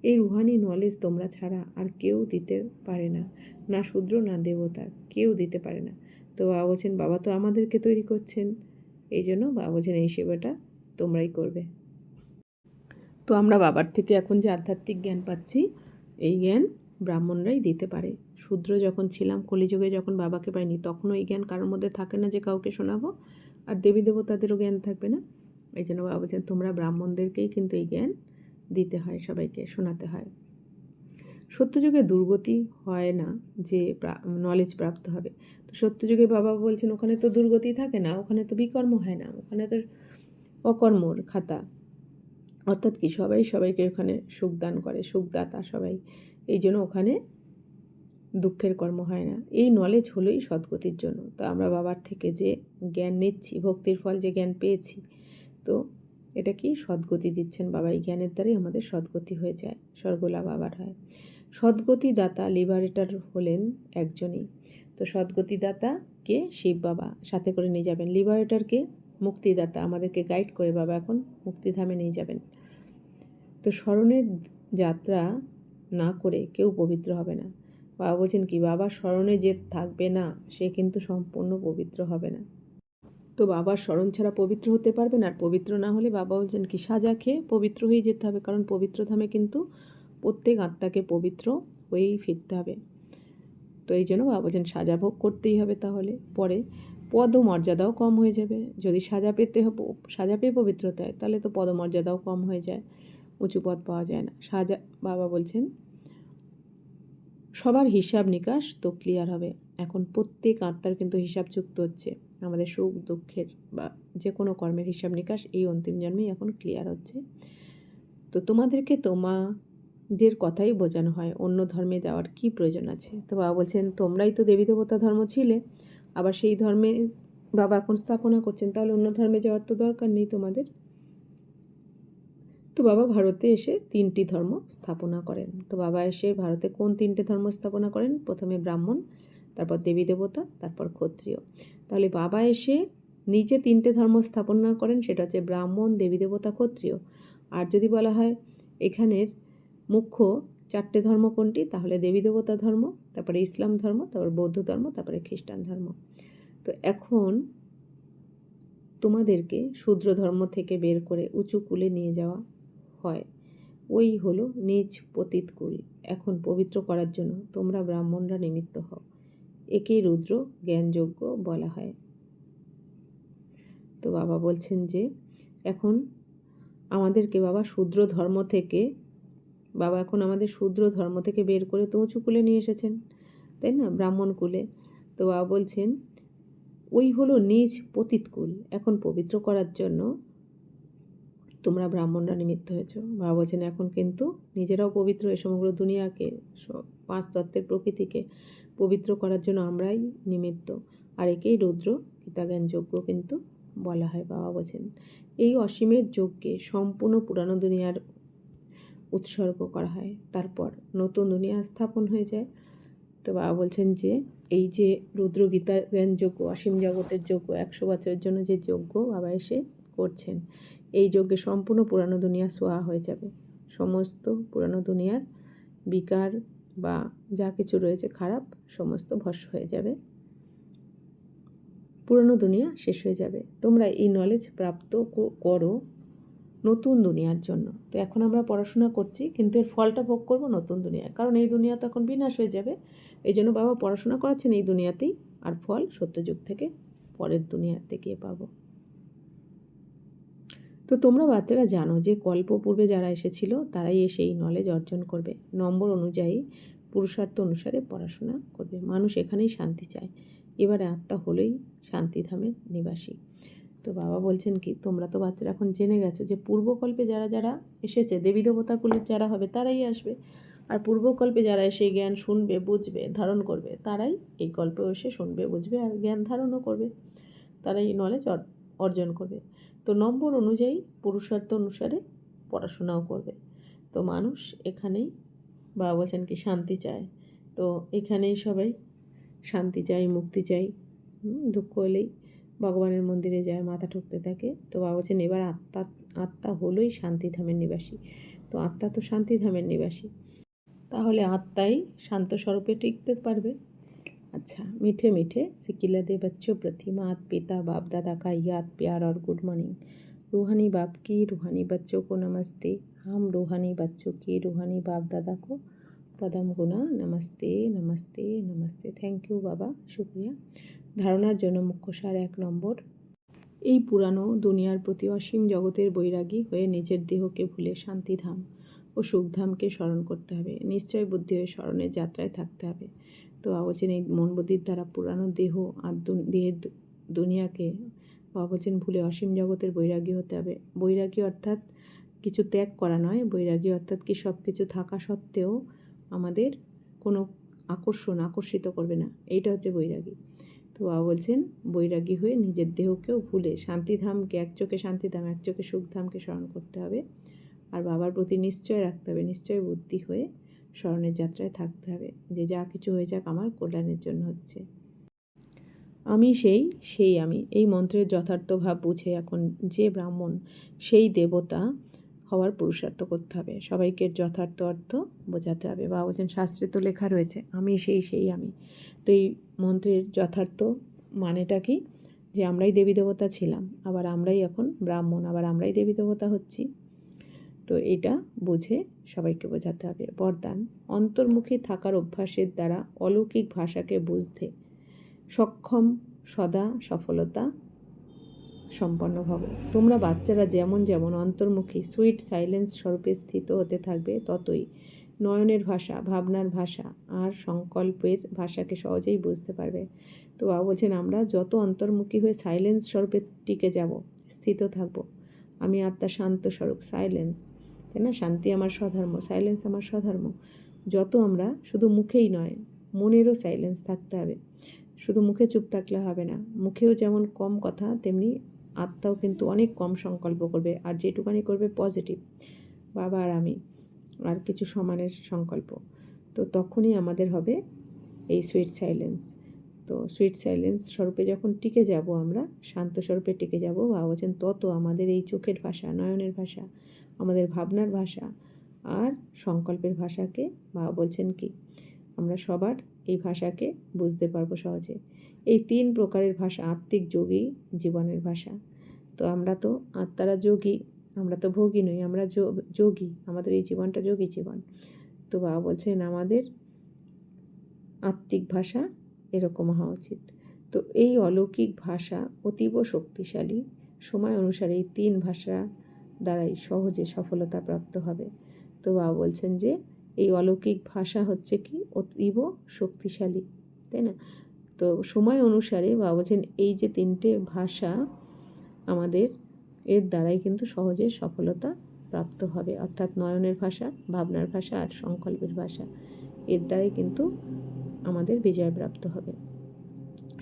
এই রুহানি নলেজ তোমরা ছাড়া আর কেউ দিতে পারে না, না শূদ্র না দেবতা, কেউ দিতে পারে না। তো বাবা বলছেন বাবা তো আমাদেরকে তৈরি করছেন, এই জন্য বাবা বলছেন এই সেবাটা তোমরাই করবে। তো আমরা বাবার থেকে এখন যে আধ্যাত্মিক জ্ঞান পাচ্ছি, এই জ্ঞান ব্রাহ্মণরাই দিতে পারে। শূদ্র যখন ছিলাম, কলিযুগে যখন বাবাকে পাইনি, তখনও এই জ্ঞান কারোর মধ্যে থাকে না যে কাউকে শোনাবো, আর দেবী দেবতাদেরও জ্ঞান থাকবে না। এই জন্য বাবা বলছেন তোমরা ব্রাহ্মণদেরকেই কিন্তু এই জ্ঞান দিতে হয়, সবাইকে শোনাতে হয়। সত্যযুগে দুর্গতি হয় না যে নলেজ প্রাপ্ত হবে। তো সত্যযুগে বাবা বলছেন ওখানে তো দুর্গতি থাকে না, ওখানে তো বিকর্ম হয় না, ওখানে তো অকর্মর খাতা, অর্থাৎ কি সবাইকে ওখানে সুখদান করে, সুখদাতা সবাই। এই জন্য ওখানে দুঃখের কর্ম হয় না। এই নলেজ হলোই সদ্গতির জন্য। তো আমরা বাবার থেকে যে জ্ঞান নিচ্ছি, ভক্তির ফল যে জ্ঞান পেয়েছি, তো এটা কি সদ্গতি দিচ্ছেন বাবা। এই জ্ঞানের দ্বারাই আমাদের সদ্গতি হয়ে যায়, স্বর্গলাভ আবার হয়। সদ্গতিদাতা লিবারেটর হলেন একজনই। তো সদ্গতিদাতাকে শিব বাবা সাথে করে নিয়ে যাবেন, লিবারেটরকে মুক্তিদাতা আমাদেরকে গাইড করে বাবা এখন মুক্তিধামে নিয়ে যাবেন। তো স্মরণের যাত্রা না করে কেউ পবিত্র হবে না। বাবা বলছেন কি, বাবার স্মরণে যে থাকবে না সে কিন্তু সম্পূর্ণ পবিত্র হবে না। তো বাবার স্মরণ ছাড়া পবিত্র হতে পারবে না। আর পবিত্র না হলে বাবা বলছেন কি, সাজা খেয়ে পবিত্র হয়ে যেতে হবে, কারণ পবিত্র ধামে কিন্তু প্রত্যেক আত্মাকে পবিত্র হয়েই ফিরতে হবে। তো এই জন্য বাবা বলছেন সাজা ভোগ করতেই হবে। তাহলে পরে পদমর্যাদাও কম হয়ে যাবে। যদি সাজা পেয়ে পবিত্র হতে হয়, তাহলে তো পদমর্যাদাও কম হয়ে যায়, উঁচু পদ পাওয়া যায় না। বাবা বলছেন সবার হিসাব নিকাশ তো ক্লিয়ার হবে। এখন প্রত্যেক আত্মার কিন্তু হিসাব যুক্ত হচ্ছে, আমাদের সুখ দুঃখের বা যে কোনো কর্মের হিসাব নিকাশ এই অন্তিম জন্মেই এখন ক্লিয়ার হচ্ছে। তো তোমাদেরকে তোমাদের কথাই বোঝানো হয়, অন্য ধর্মে যাওয়ার কি প্রয়োজন আছে। তো বাবা বলছেন তোমরাই তো দেবী দেবতা ধর্ম ছিলে, আবার সেই ধর্মে বাবা এখন স্থাপনা করছেন, তাহলে অন্য ধর্মে যাওয়ার তো দরকার নেই তোমাদের। তো বাবা ভারতে এসে 3টি ধর্ম স্থাপনা করেন। তো বাবা এসে ভারতে কোন 3টে ধর্ম স্থাপনা করেন? প্রথমে ব্রাহ্মণ, তারপর দেবী দেবতা, তারপর ক্ষত্রিয়। তাহলে বাবা এসে নিজে 3টে ধর্ম স্থাপনা করেন, সেটা হচ্ছে ব্রাহ্মণ, দেবী দেবতা, ক্ষত্রিয়। আর যদি বলা হয় এখানের মুখ্য 4টে ধর্ম কোনটি, তাহলে দেবী দেবতা ধর্ম, তারপরে ইসলাম ধর্ম, তারপর বৌদ্ধ ধর্ম, তারপরে খ্রিস্টান ধর্ম। তো এখন তোমাদেরকে শূদ্র ধর্ম থেকে বের করে উঁচু কুলে নিয়ে যাওয়া হয়, ওই হলো নিজ পতিত কুল। এখন পবিত্র করার জন্য তোমরা ব্রাহ্মণরা নিমিত্ত হও, একেই রুদ্র জ্ঞানযজ্ঞ বলা হয়। তো বাবা বলছেন যে এখন আমাদেরকে বাবা শূদ্র ধর্ম থেকে বের করে তো উঁচু কুলে নিয়ে এসেছেন, তাই না, ব্রাহ্মণ কুলে। তো বাবা বলছেন ওই হলো নিজ পতিত কুল, এখন পবিত্র করার জন্য তোমরা ব্রাহ্মণরা নিমিত্ত হয়েছ। বাবা বলছেন এখন কিন্তু নিজেরাও পবিত্র হয়ে সমগ্র দুনিয়াকে, 5 তত্ত্বের প্রকৃতিকে পবিত্র করার জন্য আমরাই নিমিত্ত। আর একেই রুদ্র গীতাজ্ঞান যজ্ঞ কিন্তু বলা হয়। বাবা বলছেন এই অসীমের যজ্ঞে সম্পূর্ণ পুরানো দুনিয়ার উৎসর্গ করা হয়, তারপর নতুন দুনিয়া স্থাপন হয়ে যায়। তো বাবা বলছেন যে এই যে রুদ্র গীতাজ্ঞান যজ্ঞ, অসীম জগতের যজ্ঞ, 100 বছরের জন্য যে যজ্ঞ বাবা এসে করছেন, এই যজ্ঞে সম্পূর্ণ পুরানো দুনিয়া সোয়া হয়ে যাবে। সমস্ত পুরানো দুনিয়ার বিকার বা যা কিছু রয়েছে খারাপ, সমস্ত ভস্ম হয়ে যাবে, পুরানো দুনিয়া শেষ হয়ে যাবে। তোমরা এই নলেজ প্রাপ্ত করো নতুন দুনিয়ার জন্য। তো এখন আমরা পড়াশোনা করছি, কিন্তু এর ফলটা ভোগ করবো নতুন দুনিয়ায়, কারণ এই দুনিয়া তো এখন বিনাশ হয়ে যাবে। এই জন্য বাবা পড়াশোনা করাচ্ছেন এই দুনিয়াতেই, আর ফল সত্যযুগ থেকে পরের দুনিয়াতে গিয়ে পাবো। তো তোমরা বাচ্চারা জানো যে কল্প পূর্বে যারা এসেছিল তারাই এসে এই নলেজ অর্জন করবে, নম্বর অনুযায়ী পুরুষার্থ অনুসারে পড়াশোনা করবে। মানুষ এখানেই শান্তি চায়, এবারে আত্মা হলেই শান্তিধামের নিবাসী। তো বাবা বলছেন কি, তোমরা তো বাচ্চারা এখন জেনে গেছো যে পূর্বকল্পে যারা যারা এসেছে, দেবী দেবতা কুলের যারা হবে তারাই আসবে। আর পূর্বকল্পে যারা এসে জ্ঞান শুনবে, বুঝবে, ধারণ করবে, তারাই এই কল্পেও এসে শুনবে, বুঝবে আর জ্ঞান ধারণও করবে, তারাই এই নলেজ অর্জন করবে। তো নম্বর অনুযায়ী পুরুষার্থ অনুসারে পড়াশোনাও করবে। তো মানুষ এখানেই, বাবা বলছেন কি, শান্তি চায়। তো এখানেই সবাই শান্তি চাই, মুক্তি চাই। দুঃখ হলেই ভগবানের মন্দিরে যায়, মাথা ঠুকতে থাকে। তো বাবা বলছেন এবার আত্মা হলোই শান্তিধামের নিবাসী। তো আত্মা তো শান্তিধামের নিবাসী, তাহলে আত্মাই শান্ত স্বরূপে টিকতে পারবে। अच्छा, मीठे मीठे सिकिला दे बच्चों प्रति मात पिता बाप दादा का याद प्यार और गुड मॉर्निंग। रूहानी बाप की रूहानी बच्चों को नमस्ते। हम रूहानी बच्चों की रूहानी बाप दादा को पदम गुना नमस्ते नमस्ते नमस्ते। थैंक यू बाबा, शुक्रिया। ধারণার জন্য মুখ্য সার 1 নম্বর, এই পুরানো দুনিয়ার প্রতি অসীম জগতের বৈরাগী হয়ে নিজের দেহকে ভুলে শান্তিধাম ও সুখধামকে স্মরণ করতে হবে। নিশ্চয় বুদ্ধি হয়ে স্মরণের যাত্রায় থাকতে হবে। তো বাবা বলছেন এই মন বুদ্ধির দ্বারা পুরানো দেহ আর দেহের দুনিয়াকে বাবা বলছেন ভুলে অসীম জগতের বৈরাগী হতে হবে। বৈরাগী অর্থাৎ কিছু ত্যাগ করা নয়, বৈরাগী অর্থাৎ কি সব কিছু থাকা সত্ত্বেও আমাদের কোনো আকর্ষিত করবে না, এইটা হচ্ছে বৈরাগী। তো বাবা বলছেন বৈরাগী হয়ে নিজের দেহকেও ভুলে শান্তিধামকে, এক চোখে শান্তিধাম, এক চোখে সুখধামকে স্মরণ করতে হবে। আর বাবার প্রতি নিশ্চয় রাখতে হবে, নিশ্চয় বুদ্ধি হয়ে স্মরণের যাত্রায় থাকতে হবে যে যা কিছু হয়ে যাক আমার কল্যাণের জন্য হচ্ছে। আমি সেই আমি, এই মন্ত্রের যথার্থ ভাব বুঝে এখন যে ব্রাহ্মণ সেই দেবতা হওয়ার পুরুষার্থ করতে হবে, সবাইকে যথার্থ অর্থ বোঝাতে হবে। বাবা বলছেন শাস্ত্রে তো লেখা রয়েছে আমি সেই আমি। তো এই মন্ত্রের যথার্থ মানেটা কি, যে আমরাই দেবী দেবতা ছিলাম, আবার আমরাই এখন ব্রাহ্মণ, আবার আমরাই দেবী দেবতা হচ্ছি। তো এটা বুঝে সবাইকে বোঝাতে হবে। বরদান, অন্তর্মুখী থাকার অভ্যাসের দ্বারা অলৌকিক ভাষাকে বুঝতে সক্ষম সদা সফলতা সম্পন্ন হবে। তোমরা বাচ্চারা যেমন যেমন অন্তর্মুখী সুইট সাইলেন্স স্বরূপে স্থিত হতে থাকবে, ততই নয়নের ভাষা, ভাবনার ভাষা আর সংকল্পের ভাষাকে সহজেই বুঝতে পারবে। তো বাবা বলছেন আমরা যত অন্তর্মুখী হয়ে সাইলেন্স স্বরূপে টিকে যাব, স্থিত থাকব, আমি আত্মা শান্ত স্বরূপ, সাইলেন্স, তাই না? শান্তি আমার স্বধর্ম, সাইলেন্স আমার স্বধর্ম। যত আমরা শুধু মুখেই নয়, মনেরও সাইলেন্স থাকতে হবে। শুধু মুখে চুপ থাকলে হবে না, মুখেও যেমন কম কথা, তেমনি আত্মাও কিন্তু অনেক কম সংকল্প করবে, আর যেটুকানি করবে পজিটিভ, বাবা আর আমি, আর কিছু সমানের সংকল্প। তো তখনই আমাদের হবে এই সুইট সাইলেন্স। তো সুইট সাইলেন্স স্বরূপে যখন টিকে যাব, আমরা শান্ত স্বরূপে টিকে যাব, বাবা বলছেন তত আমাদের এই চোখের ভাষা, নয়নের ভাষা, আমাদের ভাবনার ভাষা আর সংকল্পের ভাষাকে বাবা বলছেন কি আমরা সবার এই ভাষাকে বুঝতে পারবো সহজে। এই 3 প্রকারের ভাষা আত্মিক যোগী জীবনের ভাষা। তো আমরা তো আত্মারা যোগী, আমরা তো ভোগী নই, আমরা যোগী, আমাদের এই জীবনটা যোগী জীবন। তো বাবা বলছেন আমাদের আত্মিক ভাষা এরকম হওয়া উচিত। তো এই অলৌকিক ভাষা অতীব শক্তিশালী, সময় অনুসারে এই 3 ভাষা দ্বারাই সহজে সফলতা প্রাপ্ত হবে। তো বাবা বলছেন যে এই অলৌকিক ভাষা হচ্ছে কি অতীব শক্তিশালী, তাই না? তো সময় অনুসারে বাবা বলছেন এই যে 3টে ভাষা আমাদের এর দ্বারাই কিন্তু সহজে সফলতা প্রাপ্ত হবে, অর্থাৎ নয়নের ভাষা, ভাবনার ভাষা আর সংকল্পের ভাষা, এর দ্বারাই কিন্তু আমাদের বিজয় প্রাপ্ত হবে,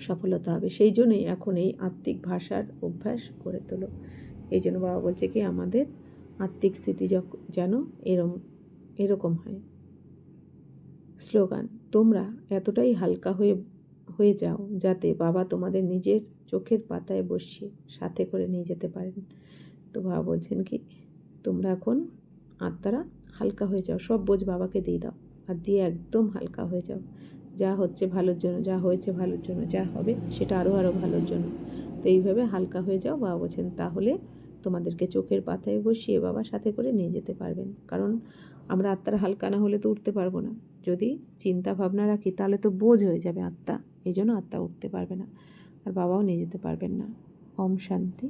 সফলতা হবে। সেই জন্যই এখন এই আত্মিক ভাষার অভ্যাস করে তোলো। এই জন্য বাবা বলছে কি আমাদের আত্মিক স্থিতি যেন এরকম হয়। স্লোগান, তোমরা এতটাই হালকা হয়ে যাও যাতে বাবা তোমাদের নিজের চোখের পাতায় বসিয়ে সাথে করে নিয়ে যেতে পারেন। তো বাবা বলছেন কি তোমরা এখন আত্মারা হালকা হয়ে যাও, সব বোঝ বাবাকে দিয়ে দাও, আর দিয়ে একদম হালকা হয়ে যাও। যা হচ্ছে ভালোর জন্য, যা হয়েছে ভালোর জন্য, যা হবে সেটা আরও ভালোর জন্য। তো এইভাবে হালকা হয়ে যাও। বাবা বলছেন তাহলে তোমাদেরকে চোখের পাতায় বসিয়ে বাবা সাথে করে নিয়ে যেতে পারবেন। কারণ আমরা আত্মারা হালকা না হলে তো উঠতে পারবো না। যদি চিন্তা ভাবনা রাখি তাহলে তো বোঝ হয়ে যাবে আত্মা, এই জন্য আত্মা উঠতে পারবে না, আর বাবাও নিয়ে যেতে পারবেন না। ওম শান্তি।